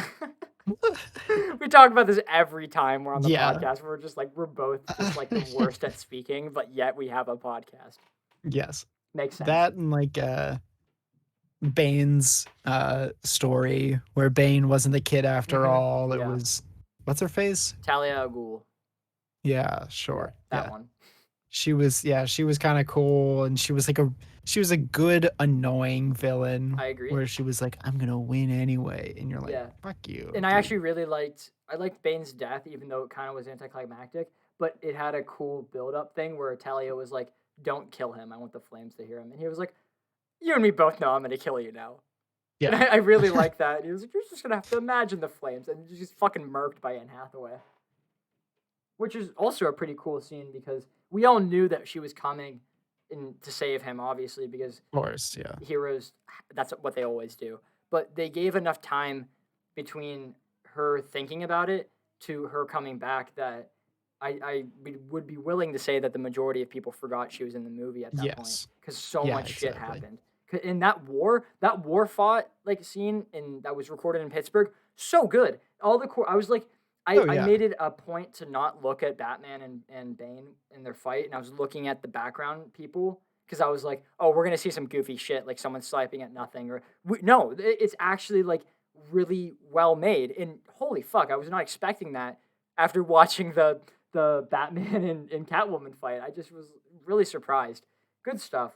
We talk about this every time we're on the Yeah. podcast. We're just like, we're both just like the worst at speaking, but yet we have a podcast. Yes. Makes sense. That and like Bane's story where Bane wasn't the kid after all. It Yeah. was what's her face? Talia al Ghul. Yeah, Yeah, sure. that Yeah. one. She was kind of cool and she was a good annoying villain I agree. where she was like, I'm going to win anyway, and you're like, Yeah. fuck you, And I dude. actually really I liked Bane's death, even though it kind of was anticlimactic, but it had a cool build up thing where Talia was like, "Don't kill him. I want the flames to hear him." And he was like, "You and me both know I'm going to kill you now." And Yeah. I really like that. And he was like, "You're just going to have to imagine the flames." And he's just fucking murked by Anne Hathaway. Which is also a pretty cool scene because we all knew that she was coming in to save him, obviously, because Of course, yeah. heroes, that's what they always do. But they gave enough time between her thinking about it to her coming back that I would be willing to say that the majority of people forgot she was in the movie at that point Yes. because so Yeah, much shit exactly. happened. In that war fought like scene in that was recorded in Pittsburgh, so good. All the I was like, Oh I yeah. made it a point to not look at Batman and Bane in their fight, and I was looking at the background people because I was like, oh, we're gonna see some goofy shit, like someone swiping at nothing, or no, it's actually like really well made. And holy fuck, I was not expecting that after watching the Batman and Catwoman fight. I just was really surprised. Good stuff.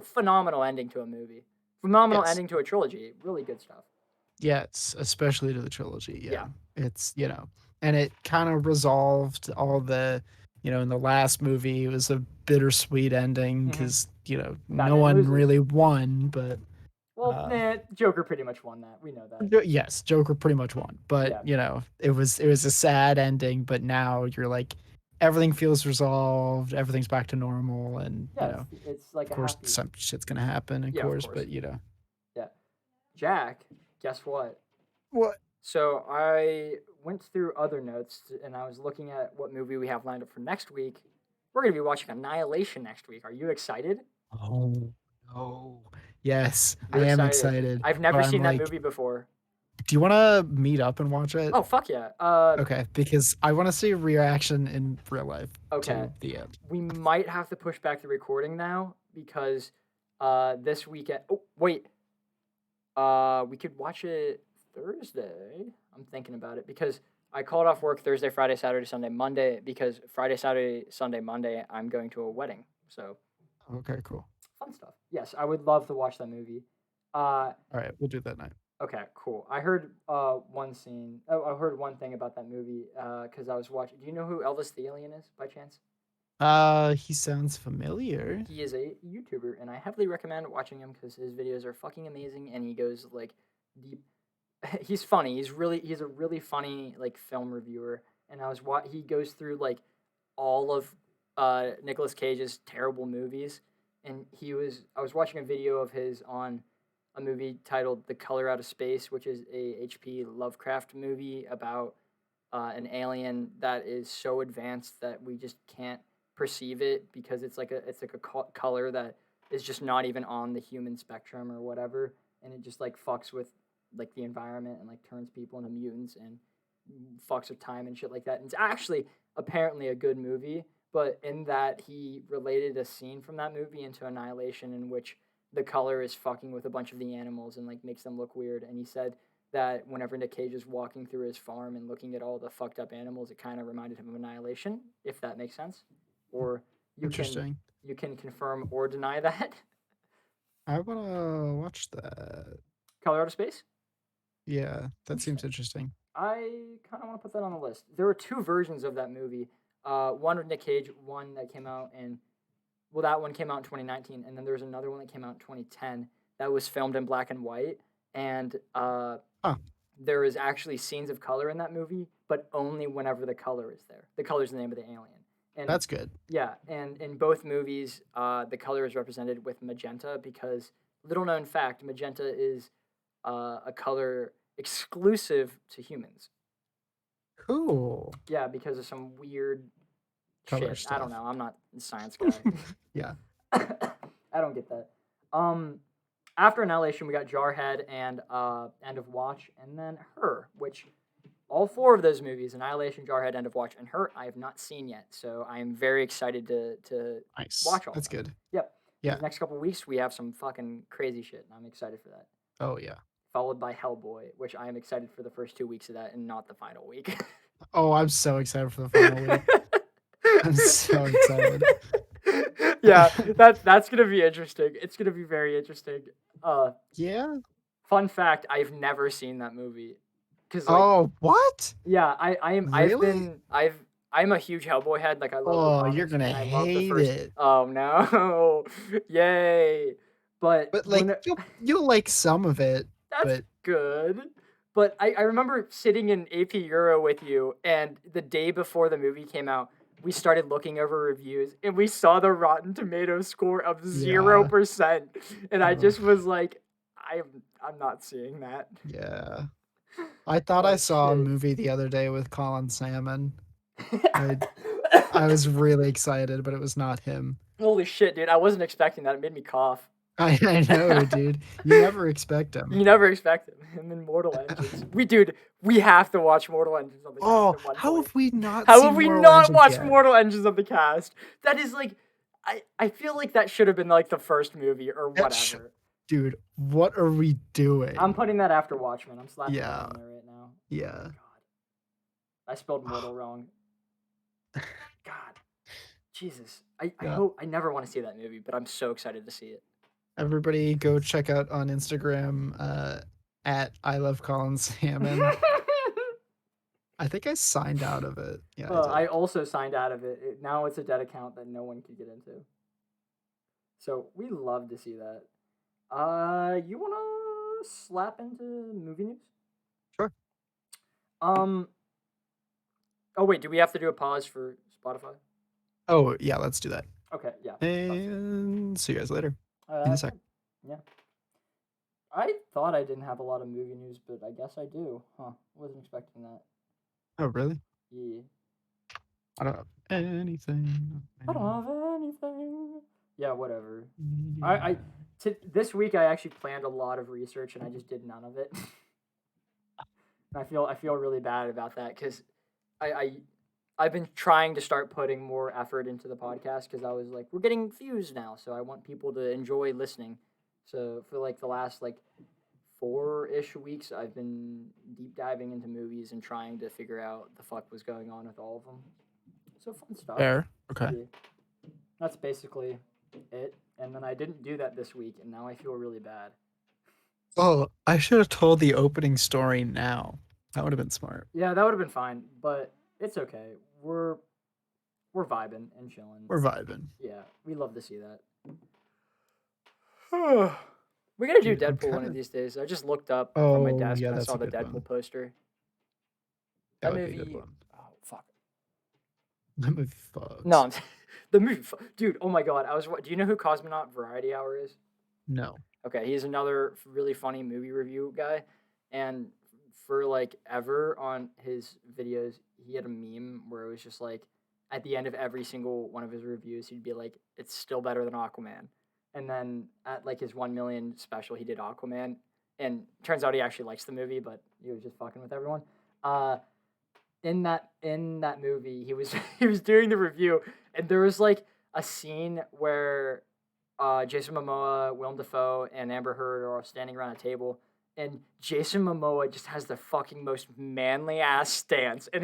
Phenomenal ending to a movie. Phenomenal Yes. ending to a trilogy. Really good stuff. Yes, especially to the trilogy. Yeah. Yeah. It's, and it kind of resolved all the, in the last movie, it was a bittersweet ending because, no Batman one loses. really won, but Well, Joker pretty much won that. We know that. yes, Joker pretty much won. But, Yeah. it was a sad ending, but now you're like, everything feels resolved, everything's back to normal, and, Yeah, it's like of a course, happy. some shit's gonna happen, of Yeah, of course, course. but, Yeah. Jack, guess what? What? So I went through other notes and I was looking at what movie we have lined up for next week. We're going to be watching Annihilation next week. Are you excited? Oh, no. Yes, I You're am excited. excited, I've but never I'm seen that like, movie before. do you wanna meet up and watch it? Oh, fuck yeah. Okay, because I wanna see a reaction in real life Okay. to the end. We might have to push back the recording now because this weekend. Oh, wait. We could watch it Thursday. I'm thinking about it because I called off work Thursday, Friday, Saturday, Sunday, Monday because Friday, Saturday, Sunday, Monday I'm going to a wedding. So Okay, cool. fun stuff. Yes, I would love to watch that movie. Uh, Alright, we'll do that night. okay, cool. I heard one scene. Oh, I heard one thing about that movie because I was watching. Do you know who Elvis the Alien is by chance? He sounds familiar. He is a YouTuber, and I heavily recommend watching him because his videos are fucking amazing, and he goes like deep. He's funny. He's a really funny like film reviewer, and he goes through like all of Nicolas Cage's terrible movies, and I was watching a video of his on a movie titled The Color Out of Space, which is a H.P. Lovecraft movie about an alien that is so advanced that we just can't perceive it because it's like a color that is just not even on the human spectrum or whatever, and it just like fucks with like the environment and like turns people into mutants and fucks with time and shit like that. And it's actually apparently a good movie, but in that he related a scene from that movie into Annihilation in which the color is fucking with a bunch of the animals and like makes them look weird. And he said that whenever Nick Cage is walking through his farm and looking at all the fucked up animals, it kind of reminded him of Annihilation, if that makes sense. Or you can Interesting. you can confirm or deny that. I wanna watch that. Color Out of Space. Yeah, that seems interesting. I kind of want to put that on the list. There were two versions of that movie. One with Nick Cage, one that came out in, well, that one came out in 2019, and then there was another one that came out in 2010 that was filmed in black and white. And Huh. there is actually scenes of color in that movie, but only whenever the color is there. The color is the name of the alien. And That's good. yeah, and in both movies, the color is represented with magenta because, little known fact, magenta is a color exclusive to humans. Cool. Yeah, because of some weird Color shit. I don't stuff. know. I'm not a science guy. Yeah. I don't get that. After Annihilation, we got Jarhead and End of Watch, and then Her, which all four of those movies, Annihilation, Jarhead, End of Watch, and Her, I have not seen yet. So I am very excited to Nice. watch all That's of them. good. Yep. Yeah. These next couple of weeks, we have some fucking crazy shit, and I'm excited for that. Oh yeah. Followed by Hellboy, which I am excited for the first 2 weeks of that and not the final week. Oh, I'm so excited for the final week. I'm so excited. Yeah, that's gonna be interesting. It's gonna be very interesting. Yeah. Fun fact: I've never seen that movie. Cause like, Oh, what? yeah, Really? I'm a huge Hellboy head. Like I love the Oh, comics. you're gonna And I love the hate first. it. Oh no! Yay! But But like you'll like some of it. that's But good. But I remember sitting in AP Euro with you, and the day before the movie came out, we started looking over reviews, and we saw the Rotten Tomatoes score of 0%, and I just was like, I'm not seeing that. yeah. I thought I saw a movie the other day with Colin Salmon. I was really excited, but it was not him. Holy shit, dude! I wasn't expecting that. It made me cough. I know, dude. You never expect him. You never expect him. And then Mortal Engines. We have to watch Mortal Engines on the cast. Oh, at one how point. have we not? How seen have we Mortal not Engines watched yet? Mortal Engines on the cast? That is like, I feel like that should have been like the first movie or whatever. Dude, what are we doing? I'm putting that after Watchmen. I'm slapping that Yeah. on there right now. Yeah. Oh, God. I spelled mortal wrong. God. Jesus. I hope I never want to see that movie, but I'm so excited to see it. Everybody go check out on Instagram at I Love Colin Salmon. I think I signed out of it. Yeah, I also signed out of it. Now it's a dead account that no one can get into. So we love to see that. You wanna slap into movie news? Sure. Oh wait, do we have to do a pause for Spotify? Oh yeah, let's do that. Okay, yeah. And see you guys later. In a sec. Yeah. I thought I didn't have a lot of movie news, but I guess I do. Huh. Wasn't expecting that. Oh really? Yeah. I don't have anything. I don't have anything. Yeah, whatever. This week I actually planned a lot of research and I just did none of it. I feel really bad about that because I've been trying to start putting more effort into the podcast because I was like, we're getting views now, so I want people to enjoy listening. So for like the last like 4-ish weeks, I've been deep diving into movies and trying to figure out the fuck was going on with all of them. So fun stuff. Fair. Okay. Yeah. That's basically it. And then I didn't do that this week, and now I feel really bad. Oh, I should have told the opening story now. That would have been smart. Yeah, that would have been fine, but it's okay. We're vibing and chilling. We're vibing. Yeah, we love to see that. We're gonna do Dude, I'm Deadpool one of these days. I just looked up from my desk and I saw the Deadpool poster. That movie. Be a good one. Oh fuck. That movie fucks. No, the movie. Dude, oh my god. Do you know who Cosmonaut Variety Hour is? No. Okay, he's another really funny movie review guy, and for like ever on his videos, he had a meme where it was just like, at the end of every single one of his reviews, he'd be like, "It's still better than Aquaman," and then at like his 1 million special, he did Aquaman, and turns out he actually likes the movie, but he was just fucking with everyone. In that movie, he was doing the review, and there was like a scene where Jason Momoa, Willem Dafoe, and Amber Heard are all standing around a table, and Jason Momoa just has the fucking most manly ass stance, and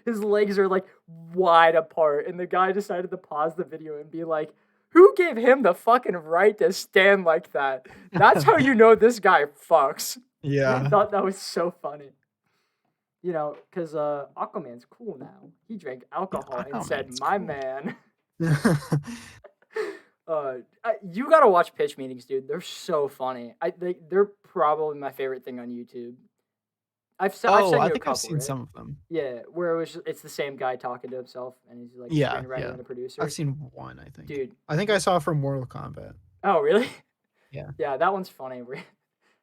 his legs are like wide apart, and the guy decided to pause the video and be like, "Who gave him the fucking right to stand like that? That's how you know this guy fucks." Yeah. I thought that was so funny. You know, because Aquaman's cool now. He drank alcohol and said, "My cool. man." You gotta watch pitch meetings, dude. They're so funny. They're probably my favorite thing on YouTube. I've Oh, sent I you a think I've couple, seen right? some of them. Yeah, where it's the same guy talking to himself, and he's like the Yeah, screenwriter yeah. and the I've producer. seen one, I think. Dude, I think I saw it from Mortal Kombat. oh really? Yeah. Yeah, that one's funny. Where at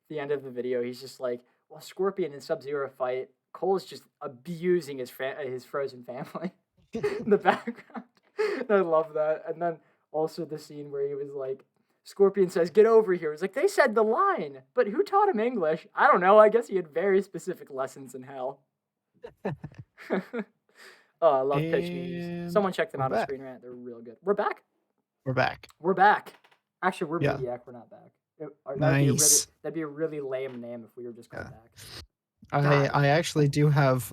the end of the video, he's just like, "Well, Scorpion and Sub Zero fight. Cole is just abusing his frozen family in the background." I love that. And then also the scene where he was like, Scorpion says, "Get over here." It's like they said the line, but who taught him English? I don't know. I guess he had very specific lessons in hell. Oh, I love pitch memes. And Someone check them we're out on back. Screen Rant. They're real good. We're back. We're back. We're back. Actually, we're Yeah. Mediak. We're not back. Nice. That'd be a really lame name if we were just called Yeah. back. I actually do have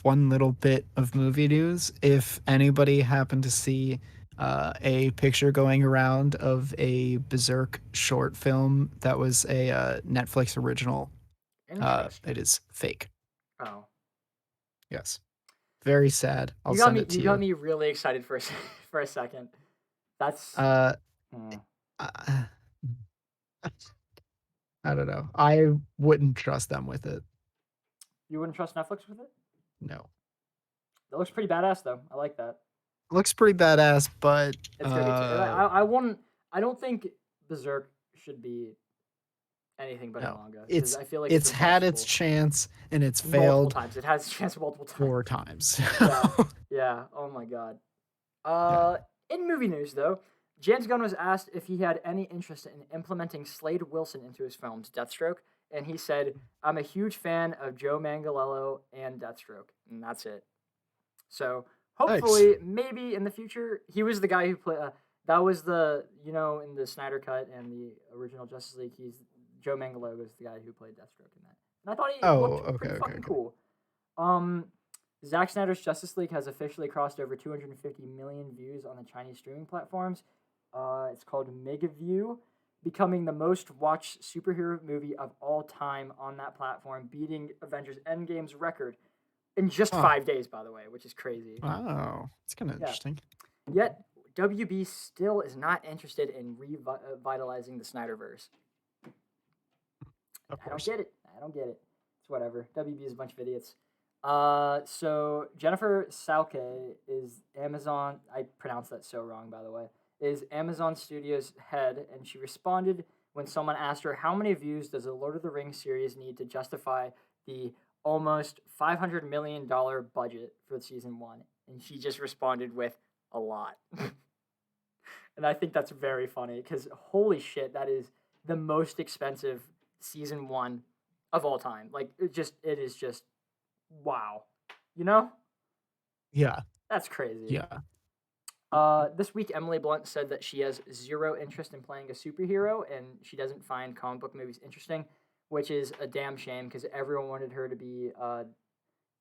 one little bit of movie news. If anybody happened to see a picture going around of a Berserk short film that was a Netflix original, Interesting. it is fake. Oh, Yes. Very sad. I'll you got send me. it to You you. got me really excited for for a second. That's. Uh, Hmm. I I don't know. I wouldn't trust them with it. You wouldn't trust Netflix with it? No. That looks pretty badass, though. I like that. Looks pretty badass, but It's gonna be. I wouldn't. I don't think Berserk should be anything but a no. manga because I feel like It's had its impossible. chance and it's Multiple failed times. It has a chance multiple times. 4 times. Yeah. Yeah. Oh my god. Yeah. In movie news though, James Gunn was asked if he had any interest in implementing Slade Wilson into his films Deathstroke, and he said, "I'm a huge fan of Joe Manganiello and Deathstroke," and that's it. So hopefully, maybe in the future, he was the guy who played. That was the in the Snyder cut and the original Justice League. Joe Manganiello was the guy who played Deathstroke in that, and I thought he looked pretty fucking cool. Zack Snyder's Justice League has officially crossed over 250 million views on the Chinese streaming platforms. It's called MegaView, becoming the most watched superhero movie of all time on that platform, beating Avengers Endgame's record in just 5 days, by the way, which is crazy. Wow, that's kind of interesting. Yet, WB still is not interested in revitalizing the Snyderverse. I don't get it. It's whatever. WB is a bunch of idiots. So Jennifer Salke is Amazon. I pronounced that so wrong, by the way. Is Amazon Studios head, and she responded when someone asked her how many views does a Lord of the Rings series need to justify the almost $500 million budget for season 1, and she just responded with a lot. And I think that's very funny because holy shit, that is the most expensive season 1 of all time. Like it is just wow. You know? Yeah. That's crazy. Yeah. This week, Emily Blunt said that she has zero interest in playing a superhero and she doesn't find comic book movies interesting, which is a damn shame because everyone wanted her to be an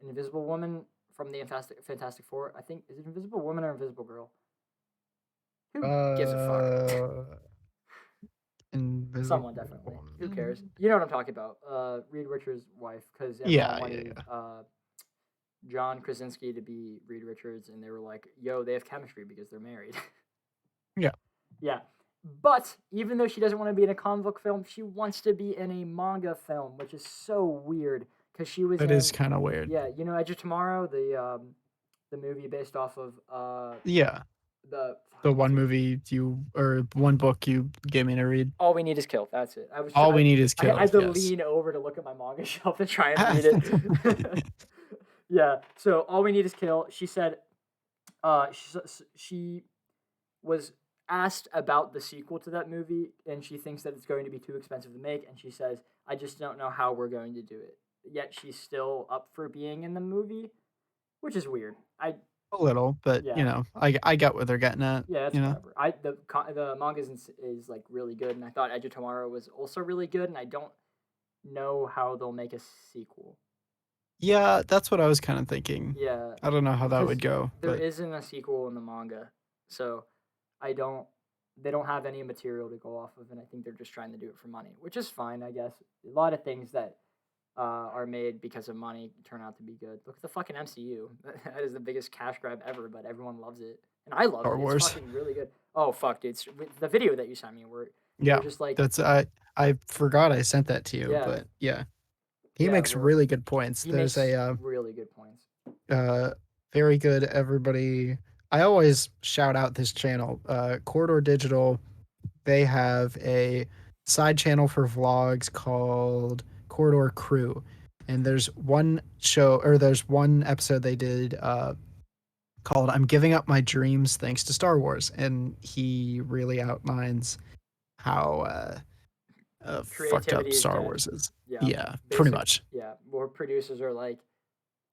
Invisible Woman from the Fantastic Four. I think, is it Invisible Woman or Invisible Girl? Who gives a fuck? Invisible Someone definitely. Who cares? You know what I'm talking about. Reed Richards' wife, because Yeah. John Krasinski to be Reed Richards, and they were like, "Yo, they have chemistry because they're married." Yeah. Yeah. But even though she doesn't want to be in a comic book film, she wants to be in a manga film, which is so weird because she was. That is kind of weird. Yeah, you know, Edge of Tomorrow, the movie based off of Yeah. The one movie one book you gave me to read. All We Need Is Kill. That's it. All We Need Is Kill. I had to lean over to look at my manga shelf to try and read it. Yeah. So All We Need Is Kill. She said, she was asked about the sequel to that movie, and she thinks that it's going to be too expensive to make. And she says, "I just don't know how we're going to do it." Yet she's still up for being in the movie, which is weird. A little, but I get what they're getting at. Yeah, that's whatever. The manga is like really good, and I thought Edge of Tomorrow was also really good, and I don't know how they'll make a sequel. Yeah, that's what I was kind of thinking. Yeah, I don't know how that would go. There isn't a sequel in the manga, so they don't have any material to go off of, and I think they're just trying to do it for money, which is fine, I guess. A lot of things that are made because of money turn out to be good. Look at the fucking MCU. That is the biggest cash grab ever, but everyone loves it. And I love it. It's fucking really good. Oh, fuck, dude. The video that you sent me where just like... That's I forgot I sent that to you, but yeah. He Yeah, makes really good points. he There's makes a really good points. very good everybody. I always shout out this channel, Corridor Digital. They have a side channel for vlogs called Corridor Crew, and there's one episode they did called "I'm Giving Up My Dreams Thanks to Star Wars," and he really outlines how fucked up Creativity is Star dead. Wars is. Yeah, Yeah, pretty basic. much. Yeah, where producers are like,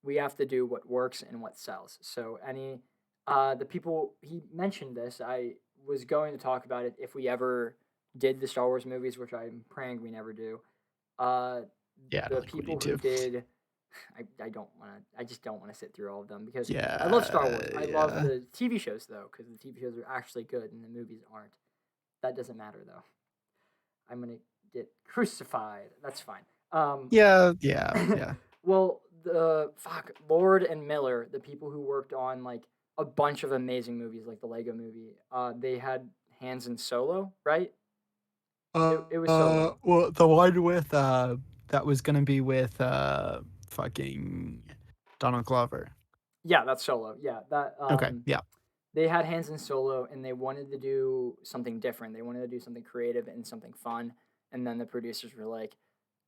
we have to do what works and what sells. So the people he mentioned this, I was going to talk about it if we ever did the Star Wars movies, which I'm praying we never do. Uh, Yeah, I the don't think we people need who to. did, I don't want to. I just don't want to sit through all of them because I love Star Yeah, Wars. I love yeah. the TV shows though, because the TV shows are actually good and the movies aren't. That doesn't matter though. I'm gonna get crucified. That's fine. Yeah. well, the Lord and Miller, the people who worked on like a bunch of amazing movies, like the Lego Movie, they had hands in Solo, right? It was Solo. Well, the one with that was gonna be with fucking Donald Glover. Yeah, that's Solo. Yeah, that Okay, yeah, they had hands in Solo, and they wanted to do something different. They wanted to do something creative and something fun, and then the producers were like,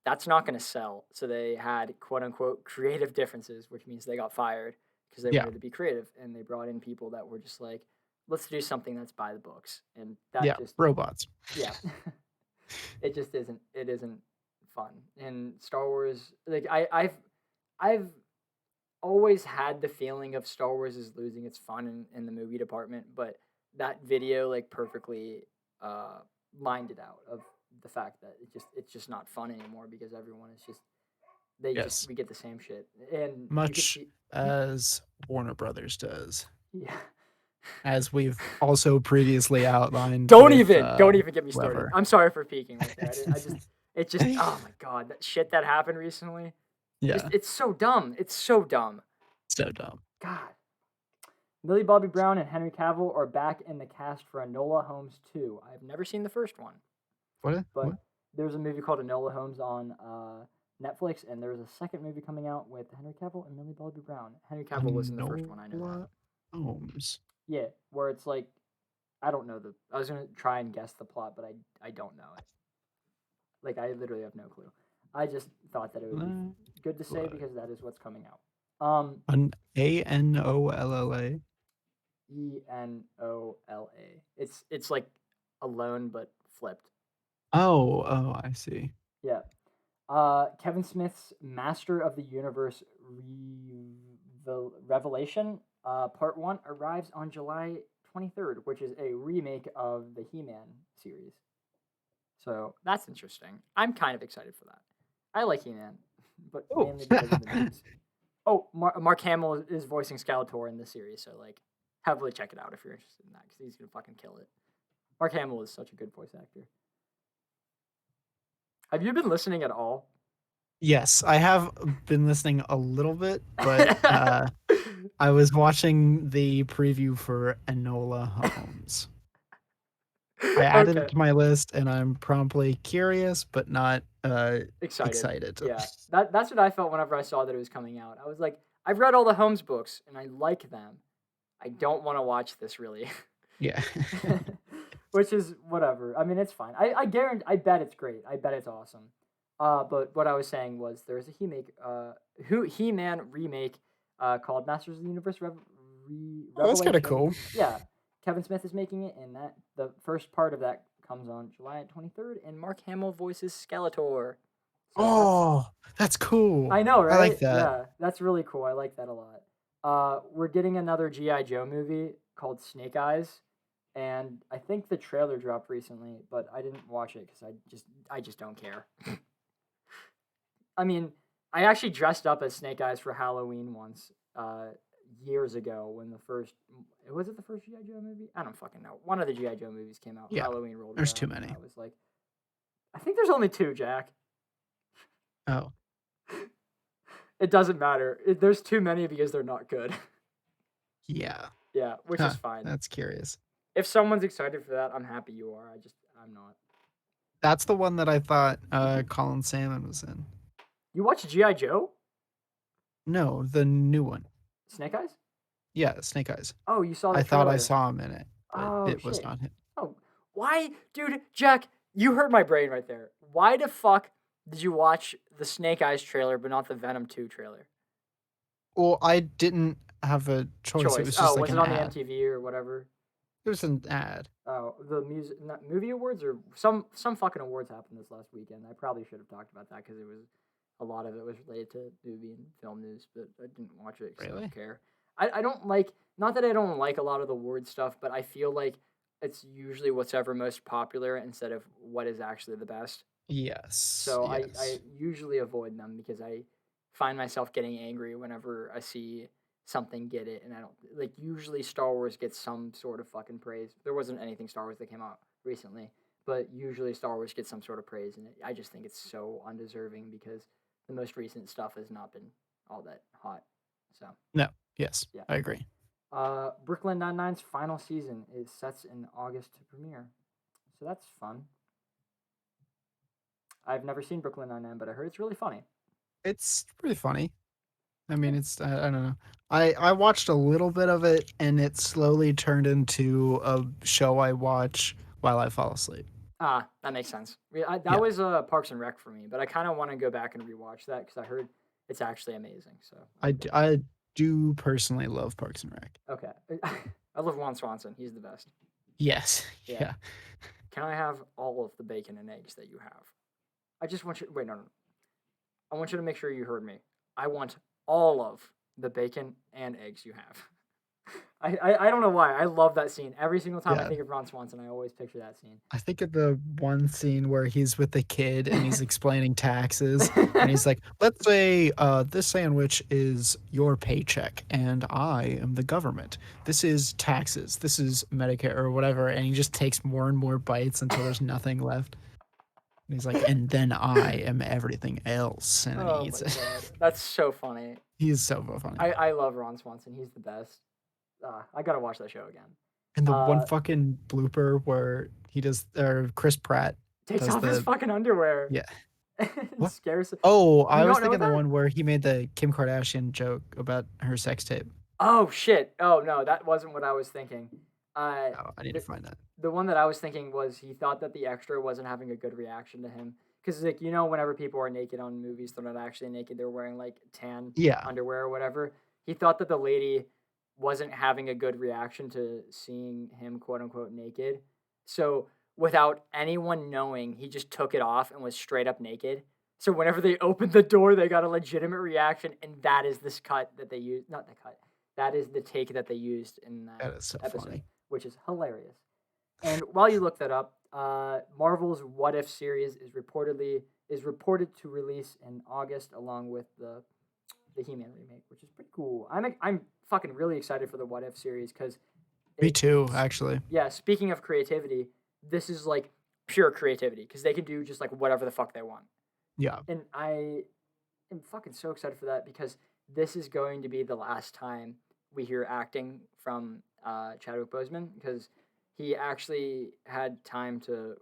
"That's not going to sell." So they had quote unquote creative differences, which means they got fired because they yeah, wanted to be creative, and they brought in people that were just like, "Let's do something that's by the books," and that yeah. just Robots. yeah, it just isn't. It isn't fun. And Star Wars, like I've always had the feeling of Star Wars is losing its fun in the movie department, but that video like perfectly uh, lined it out of the fact that it's just not fun anymore because everyone is just Yes, we get the same shit and you could much see as Warner Brothers does, yeah. as we've also previously outlined. Don't even get me started. Whoever. I'm sorry for peeking right there. I just it just oh my god that shit that happened recently. Just Yeah, it's so dumb. It's so dumb. so dumb. God. Millie Bobby Brown and Henry Cavill are back in the cast for Enola Holmes 2. I've never seen the first one, What? but there's a movie called Enola Holmes on Netflix, and there's a second movie coming out with Henry Cavill and Millie Bobby Brown. Henry Cavill was in the first one, I know that. Enola Holmes. Yeah, where it's like, I don't know I was gonna try and guess the plot, but I don't know it. Like I literally have no clue. I just thought that it would be good to say because that is what's coming out. An Anolla. Enola. It's like alone but flipped. Oh, I see. Yeah. Kevin Smith's Master of the Universe Revelation Part 1 arrives on July 23rd, which is a remake of the He-Man series. So that's interesting. I'm kind of excited for that. I like He-Man, but mainly because of the memes. Oh, Mark Hamill is voicing Skeletor in this series, so like, heavily check it out if you're interested in that, because he's gonna fucking kill it. Mark Hamill is such a good voice actor. Have you been listening at all? Yes, I have been listening a little bit, but I was watching the preview for Enola Holmes. I added it to my list, and I'm promptly curious, but not excited. Yeah, that's what I felt whenever I saw that it was coming out. I was like, I've read all the Holmes books, and I like them. I don't want to watch this really. Yeah. Which is whatever. I mean, it's fine. I guarantee. I bet it's great. I bet it's awesome. But what I was saying was there's a He-Man remake called Masters of the Universe Revelation. That's kind of cool. Yeah, Kevin Smith is making it, and that the first part of that comes on July 23rd, and Mark Hamill voices Skeletor. So that's cool. I know, right? I like that. Yeah, that's really cool. I like that a lot. We're getting another G.I. Joe movie called Snake Eyes, and I think the trailer dropped recently, but I didn't watch it because I just don't care. I mean, I actually dressed up as Snake Eyes for Halloween once, years ago when the first G.I. Joe movie? I don't fucking know. One of the G.I. Joe movies came out. Yeah, Halloween rolled. There's too many. I was like, I think there's only 2, Jack. Oh. It doesn't matter. There's too many because they're not good. Yeah. Yeah, which is fine. That's curious. If someone's excited for that, I'm happy you are. I'm not. That's the one that I thought Colin Salmon was in. You watched G.I. Joe? No, the new one. Snake Eyes? Yeah, Snake Eyes. Oh, you saw the I thought I trailer. saw him in it, but Oh it was shit. not him. Oh, why, dude? Jack, you hurt my brain right there. Why the fuck did you watch the Snake Eyes trailer but not the Venom 2 trailer? Well, I didn't have a choice. It Choice. was Oh, just like was it an on the ad. MTV or whatever? It was an ad. Oh, the music, not movie awards or some fucking awards happened this last weekend. I probably should have talked about that because it was a lot of it was related to movie and film news, but I didn't watch it because I Really? don't care. I don't like, not that I don't like a lot of the award stuff, but I feel like it's usually what's ever most popular instead of what is actually the best. Yes. So I Yes. usually avoid them because I find myself getting angry whenever I see something get it, and I don't like. Usually, Star Wars gets some sort of fucking praise. There wasn't anything Star Wars that came out recently, but usually Star Wars gets some sort of praise, and I just think it's so undeserving because the most recent stuff has not been all that hot. So No. Yes. yeah. I agree. Brooklyn Nine-Nine's final season is sets in August to premiere, so that's fun. I've never seen Brooklyn Nine-Nine, but I heard it's really funny. It's pretty funny. I mean, Yeah. it's I don't know. I watched a little bit of it, and it slowly turned into a show I watch while I fall asleep. Ah, that makes sense. That Yeah. was Parks and Rec for me, but I kind of want to go back and rewatch that because I heard it's actually amazing. So I do personally love Parks and Rec. okay, I love Juan Swanson. He's the best. Yes. Yeah. Yeah. Can I have all of the bacon and eggs that you have? I just want you. Wait, no. I want you to make sure you heard me. I want all of the bacon and eggs you have. I don't know why. I love that scene. Every single time I Yeah. think of Ron Swanson, I always picture that scene. I think of the one scene where he's with the kid and he's explaining taxes, and he's like, "Let's say this sandwich is your paycheck and I am the government. This is taxes. This is Medicare or whatever." And he just takes more and more bites until there's nothing left. And he's like, "And then I am everything else." And then he Oh eats my it. god, that's so funny. He's so funny. I love Ron Swanson. He's the best. I gotta watch that show again. And the one Uh, fucking blooper where he does, or Chris Pratt Takes does off his the, fucking underwear. yeah. And What? scares. Oh, You I was don't know thinking the that? one where he made the Kim Kardashian joke about her sex tape. Oh shit. Oh no, that wasn't what I was thinking. Oh, I need to The, find that. the one that I was thinking was he thought that the extra wasn't having a good reaction to him because like you know whenever people are naked on movies they're not actually naked, they're wearing like tan Yeah. underwear or whatever. He thought that the lady wasn't having a good reaction to seeing him quote unquote naked, so without anyone knowing he just took it off and was straight up naked. So whenever they opened the door they got a legitimate reaction, and that is this cut that they used, not the cut, that is the take that they used in that That is so episode, funny. which is hilarious. And while you look that up, Marvel's What If series is reported to release in August, along with the He-Man remake, which is pretty cool. I'm fucking really excited for the What If series because Me too, actually. yeah. Speaking of creativity, this is like pure creativity because they can do just like whatever the fuck they want, Yeah. and I am fucking so excited for that because this is going to be the last time we hear acting from Chadwick Boseman because he actually had time to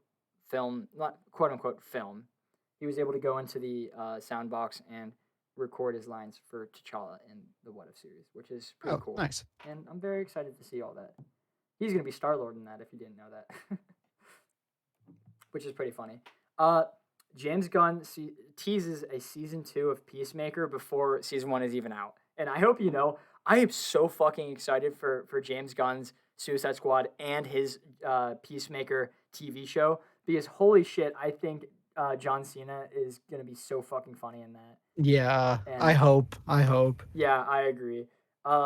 film, not quote unquote film. He was able to go into the sound box and record his lines for T'Challa in the What If series, which is pretty Oh, cool. nice. And I'm very excited to see all that. He's gonna be Star Lord in that if you didn't know that, which is pretty funny. James Gunn teases a season 2 of Peacemaker before season 1 is even out, and I hope you know I am so fucking excited for James Gunn's Suicide Squad and his Peacemaker TV show because holy shit, I think John Cena is gonna be so fucking funny in that. Yeah. I And hope. I hope. yeah, I agree.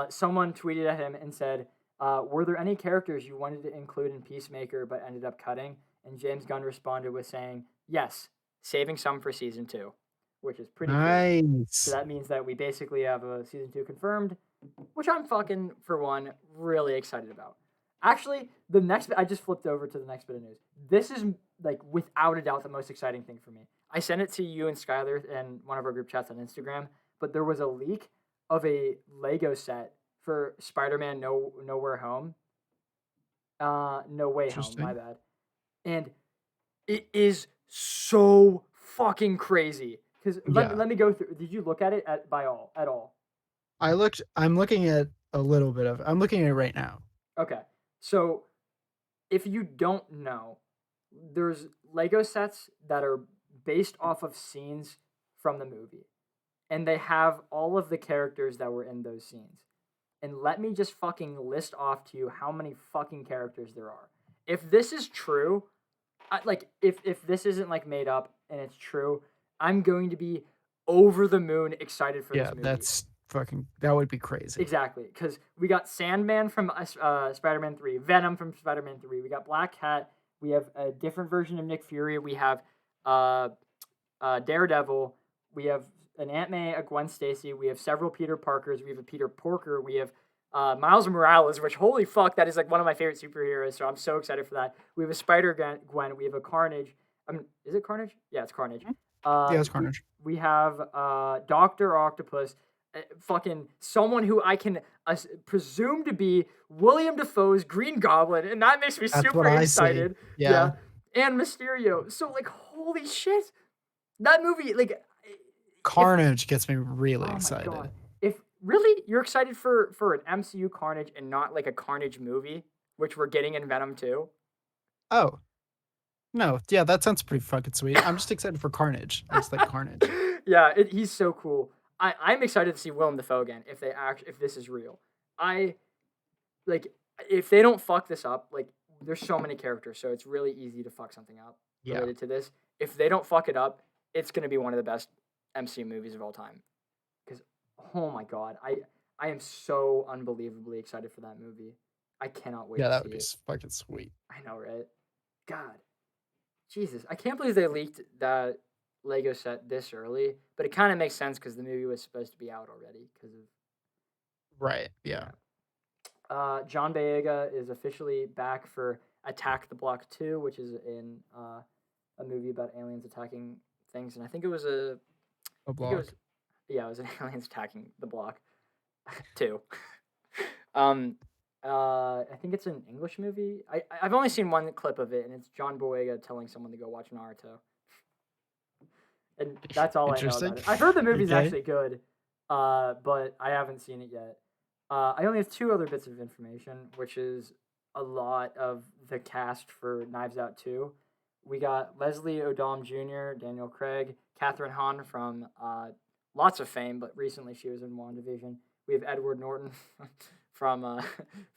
Someone tweeted at him and said, "Were there any characters you wanted to include in Peacemaker but ended up cutting?" And James Gunn responded with saying, "Yes, saving some for season 2," which is pretty cool. So Nice. that means that we basically have a season 2 confirmed, which I'm fucking, for one, really excited about. Actually, I just flipped over to the next bit of news. This is, like, without a doubt the most exciting thing for me. I sent it to you and Skylar in one of our group chats on Instagram, but there was a leak of a Lego set for Spider-Man Nowhere Home. No Way Home, my Interesting. bad. And it is so fucking crazy. Because Yeah. let me go through. Did you look at it at all? I'm looking at a little bit of I'm looking at it right now. Okay. So if you don't know, there's Lego sets that are based off of scenes from the movie, and they have all of the characters that were in those scenes. And let me just fucking list off to you how many fucking characters there are. If this is true, if this isn't like made up and it's true, I'm going to be over the moon excited for this Yeah, movie. that would be crazy. Exactly, because we got Sandman from Spider-Man 3, Venom from Spider-Man 3, we got Black Cat, we have a different version of Nick Fury, we have Daredevil, we have an Aunt May, a Gwen Stacy, we have several Peter Parkers, we have a Peter Porker, we have Miles Morales, which holy fuck, that is like one of my favorite superheroes, so I'm so excited for that. We have a Spider-Gwen, we have a Carnage. Is it Carnage? Yeah, it's Carnage. Yeah, it's Carnage. We have Dr. Octopus, fucking someone who I can presume to be William Dafoe's Green Goblin, and that makes me super excited. Yeah. And Mysterio. So like, holy shit, that movie, like, Carnage gets me really excited. God. If really you're excited for an MCU Carnage and not like a Carnage movie, which we're getting in Venom 2. Oh. No, yeah, that sounds pretty fucking sweet. I'm just excited for Carnage. I just like Carnage. Yeah, he's so cool. I'm excited to see Willem Dafoe again if this is real. If they don't fuck this up, like there's so many characters, so it's really easy to fuck something up related to this. If they don't fuck it up, it's gonna be one of the best MCU movies of all time. Because oh my god, I am so unbelievably excited for that movie. I cannot wait. Yeah, to that see would be fucking sweet. I know, right? God, Jesus, I can't believe they leaked that Lego set this early, but it kind of makes sense because the movie was supposed to be out already. Right. Yeah. John Boyega is officially back for Attack the Block 2, which is in a movie about aliens attacking things, and I think it was a block. It was an aliens attacking the block 2. I think it's an English movie. I've only seen one clip of it, and it's John Boyega telling someone to go watch Naruto. And that's all I know about it. I've heard the movie's actually good, but I haven't seen it yet. I only have 2 other bits of information, which is a lot of the cast for Knives Out 2. We got Leslie Odom Jr., Daniel Craig, Catherine Hahn from lots of fame, but recently she was in WandaVision. We have Edward Norton from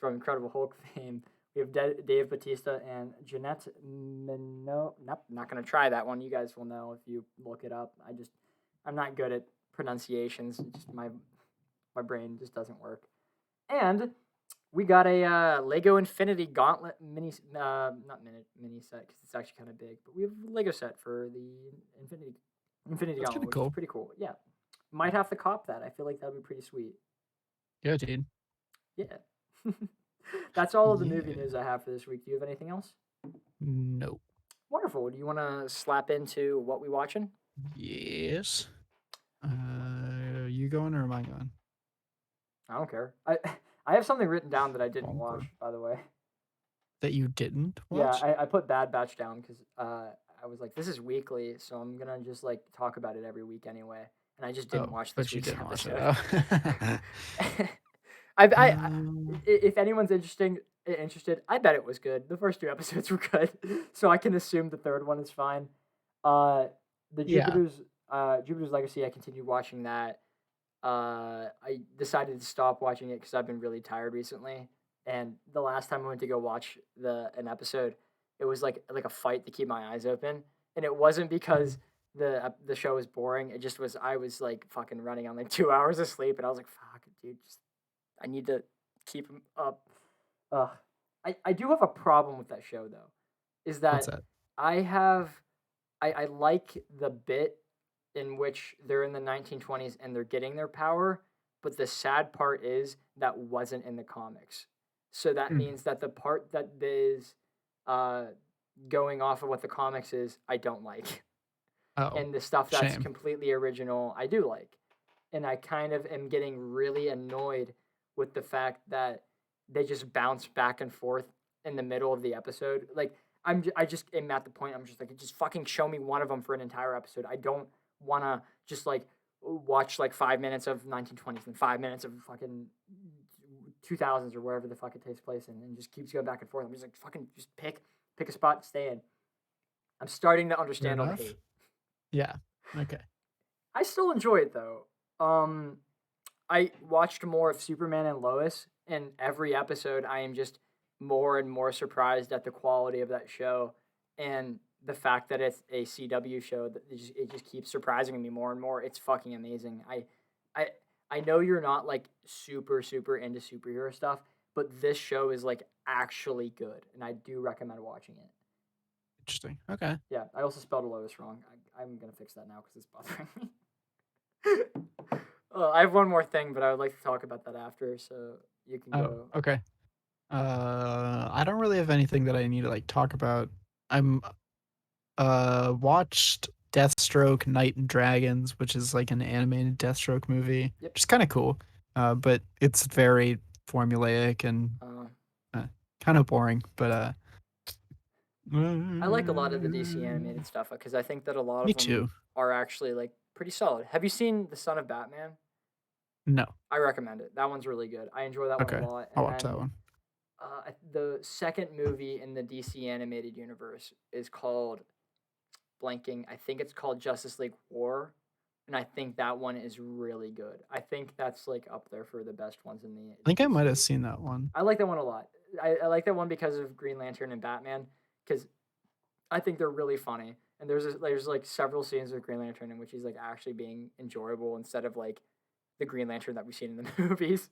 Incredible Hulk fame. We have Dave Bautista and Jeanette Minot. Nope, not going to try that one. You guys will know if you look it up. I'm not good at pronunciations. Just my brain just doesn't work. And we got a Lego Infinity Gauntlet mini set because it's actually kind of big, but we have a Lego set for the Infinity Gauntlet, which is pretty cool. Yeah, might have to cop that. I feel like that'd be pretty sweet. Yeah, dude. Yeah. That's all of the movie news I have for this week. Do you have anything else? Nope. Wonderful. Do you want to slap into what we watching? Yes. You going or am I going? I don't care. I have something written down that I didn't watch, by the way. That you didn't watch? Yeah, I put Bad Batch down because I was like, this is weekly, so I'm gonna just like talk about it every week anyway. And I just didn't watch this week's episode. If anyone's interested, I bet it was good. The first 2 episodes were good, so I can assume the third one is fine. Jupiter's Legacy, I continued watching that. I decided to stop watching it because I've been really tired recently, and the last time I went to go watch an episode, it was like a fight to keep my eyes open, and it wasn't because the show was boring. It just was I was like fucking running on like 2 hours of sleep, and I was like, fuck, dude, I need to keep him up. I do have a problem with that show though, is that I like the bit in which they're in the 1920s and they're getting their power, but the sad part is that wasn't in the comics. So that means that the part that is going off of what the comics is, I don't like. And the stuff that's completely original, I do like. And I kind of am getting really annoyed with the fact that they just bounce back and forth in the middle of the episode. Like I just am at the point I'm just like, just fucking show me one of them for an entire episode. I don't want to just like watch like 5 minutes of 1920s and 5 minutes of fucking 2000s or wherever the fuck it takes place in, and just keeps going back and forth. I'm just like, fucking just pick a spot and stay in. I'm starting to Fair understand all the enough. hate. Yeah. Okay. I still enjoy it though. I watched more of Superman and Lois, and every episode I am just more and more surprised at the quality of that show, and the fact that it's a CW show that it just keeps surprising me more and more. It's fucking amazing. I I know you're not like super into superhero stuff, but this show is like actually good, and I do recommend watching it. Interesting. Okay. Yeah, I also spelled Lois wrong. I'm gonna fix that now because it's bothering me. I have one more thing, but I would like to talk about that after, so you can Oh, go. okay. I don't really have anything that I need to like talk about. I'm watched Deathstroke Knight and Dragons, which is like an animated Deathstroke movie. Yep. Which is kind of cool. But it's very formulaic and kind of boring, but I like a lot of the DC animated stuff because I think that a lot me of them too. are actually like pretty solid. Have you seen The Son of Batman? No. I recommend it. That one's really good. I enjoy that one a Okay. lot. I'll And watch that then one. the second movie in the DC animated universe is called blanking. I think it's called Justice League War, and I think that one is really good. I think that's like up there for the best ones in the I think I might have DC. seen that one. I like that one a lot. I like that one because of Green Lantern and Batman, because I think they're really funny. And there's like several scenes with Green Lantern in which he's like actually being enjoyable instead of like the Green Lantern that we've seen in the movies.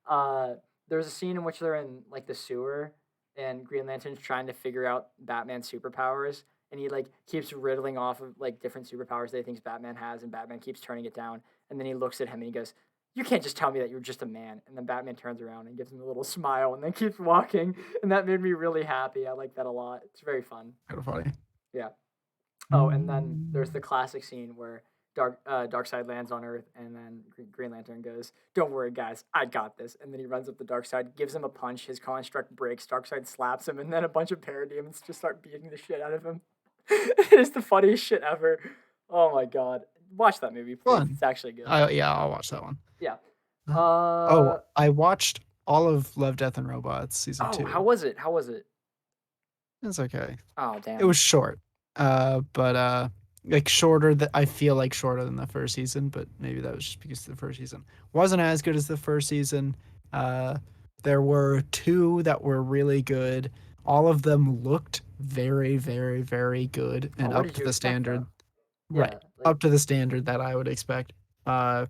Uh, there's a scene in which they're in like the sewer, and Green Lantern's trying to figure out Batman's superpowers, and he like keeps riddling off of like different superpowers that he thinks Batman has, and Batman keeps turning it down. And then he looks at him and he goes, "You can't just tell me that you're just a man." And then Batman turns around and gives him a little smile, and then keeps walking. And that made me really happy. I like that a lot. It's very fun. Kind of funny. Yeah. Oh, and then there's the classic scene where Darkseid lands on Earth, and then Green Lantern goes, "Don't worry, guys, I got this." And then he runs up to Darkseid, gives him a punch. His construct breaks. Darkseid slaps him, and then a bunch of parademons just start beating the shit out of him. It is the funniest shit ever. Oh my god, watch that movie, please. Fun. It's actually good. Yeah, I'll watch that one. Yeah. Oh, I watched all of Love, Death, and Robots season 2. How was it? How was it? It's okay. Oh damn. It was short. But like shorter that I feel like shorter than the first season, but maybe that was just because the first season wasn't as good as the first season. There were 2 that were really good. All of them looked very, very, very good and what up did to you the expect, standard. though? Right. Yeah, like, Up to the standard that I would expect. Uh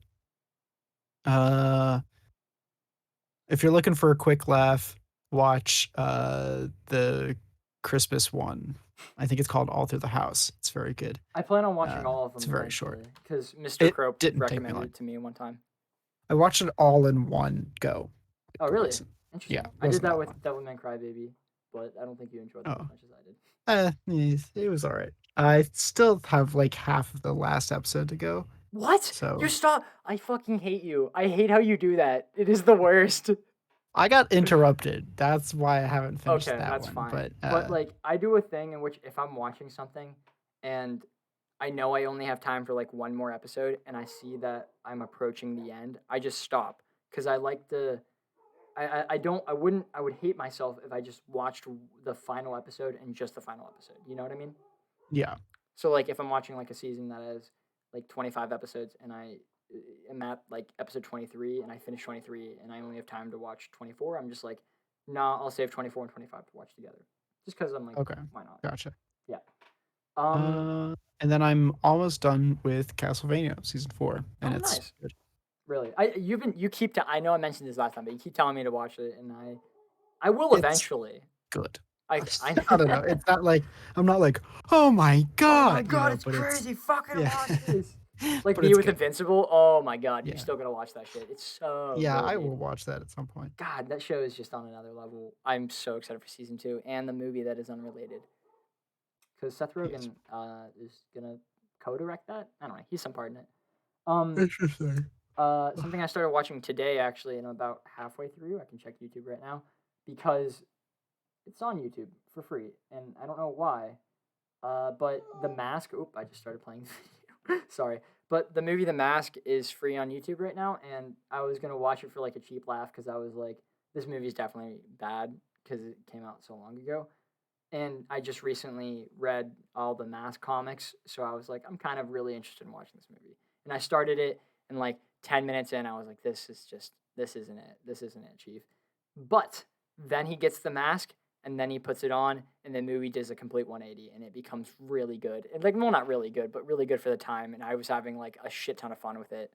if you're looking for a quick laugh, watch the Christmas one. I think it's called All Through the House. It's very good. I plan on watching all of them. It's very short. because Mr. It Crow didn't take me recommended long. it to me one time. I watched it all in one go. Oh, really? Wasn't- Interesting. yeah, I did wasn't that that with long. Devilman Crybaby, but I don't think you enjoyed that Oh. as much as I did. It was all right. I still have like half of the last episode to go. What? So You stop! I fucking hate you. I hate how you do that. It is the worst. I got interrupted. That's why I haven't finished Okay, that that's one. fine. But But like, I do a thing in which if I'm watching something, and I know I only have time for like one more episode, and I see that I'm approaching the end, I just stop because I like to. I don't. I would hate myself if I just watched the final episode and just the final episode. You know what I mean? yeah, So like if I'm watching like a season that has like 25 episodes, and I am at like episode 23 and I finish 23 and I only have time to watch 24, I'm just like, nah, I'll save 24 and 25 to watch together. Just because I'm like, okay, why not? gotcha. Yeah. And then I'm almost done with Castlevania season 4, and Oh, it's nice. good. Really, I know I mentioned this last time, but you keep telling me to watch it, and I will eventually. Good. I I don't know. It's not like I'm not like, oh my god. Oh my god, it's but crazy! Fucking yeah. watch this. Like But me it's with good. Invincible. Oh my god, Yeah. you still gotta watch that shit. It's so Yeah, good, I dude. will watch that at some point. God, that show is just on another level. I'm so excited for season 2 and the movie that is unrelated. Because Seth Rogen is gonna co-direct that. I don't know. He's some part in it. Interesting. Something I started watching today actually, and I'm about halfway through. I can check YouTube right now because it's on YouTube for free, and I don't know why. But The Mask. Oop! I just started playing the video. Sorry. But the movie The Mask is free on YouTube right now, and I was gonna watch it for like a cheap laugh because I was like, this movie's definitely bad because it came out so long ago. And I just recently read all the Mask comics, so I was like, I'm kind of really interested in watching this movie. And I started it, and like 10 minutes in, I was like, this isn't it. This isn't it, Chief. But then he gets the mask, and then he puts it on, and the movie does a complete 180, and it becomes really good. And like, well, not really good, but really good for the time. And I was having like a shit ton of fun with it.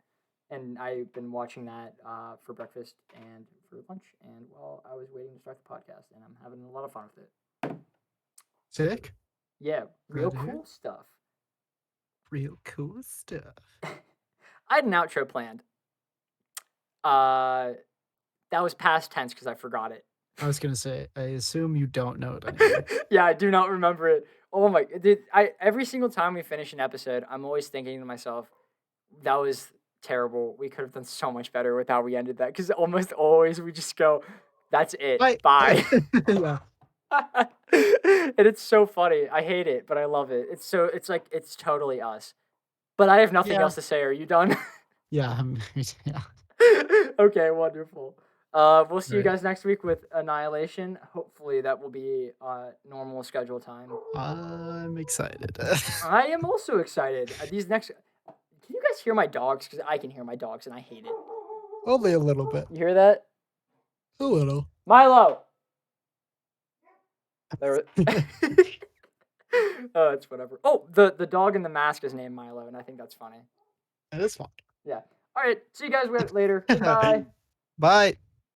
And I've been watching that for breakfast and for lunch, and while I was waiting to start the podcast, and I'm having a lot of fun with it. Sick. Yeah, real Glad to hear. cool stuff. Real cool stuff. I had an outro planned. That was past tense because I forgot it. I was gonna say, I assume you don't know it anymore. Yeah, I do not remember it. Oh my, dude! Every single time we finish an episode, I'm always thinking to myself, that was terrible. We could have done so much better with how we ended that. Because almost always we just go, that's it. Bye. Yeah. And it's so funny. I hate it, but I love it. It's like it's totally us. But I have nothing else to say. Are you done? Yeah. Yeah. Okay, wonderful. We'll see you Right. guys next week with Annihilation. Hopefully that will be normal schedule time. I'm excited. I am also excited. These next. Can you guys hear my dogs? Because I can hear my dogs and I hate it. Only a little bit. You hear that? A little. Milo. There. Oh, it's whatever. Oh, the dog in the mask is named Milo, and I think that's funny. It is fun. Yeah. All right. See you guys later. Goodbye. Bye.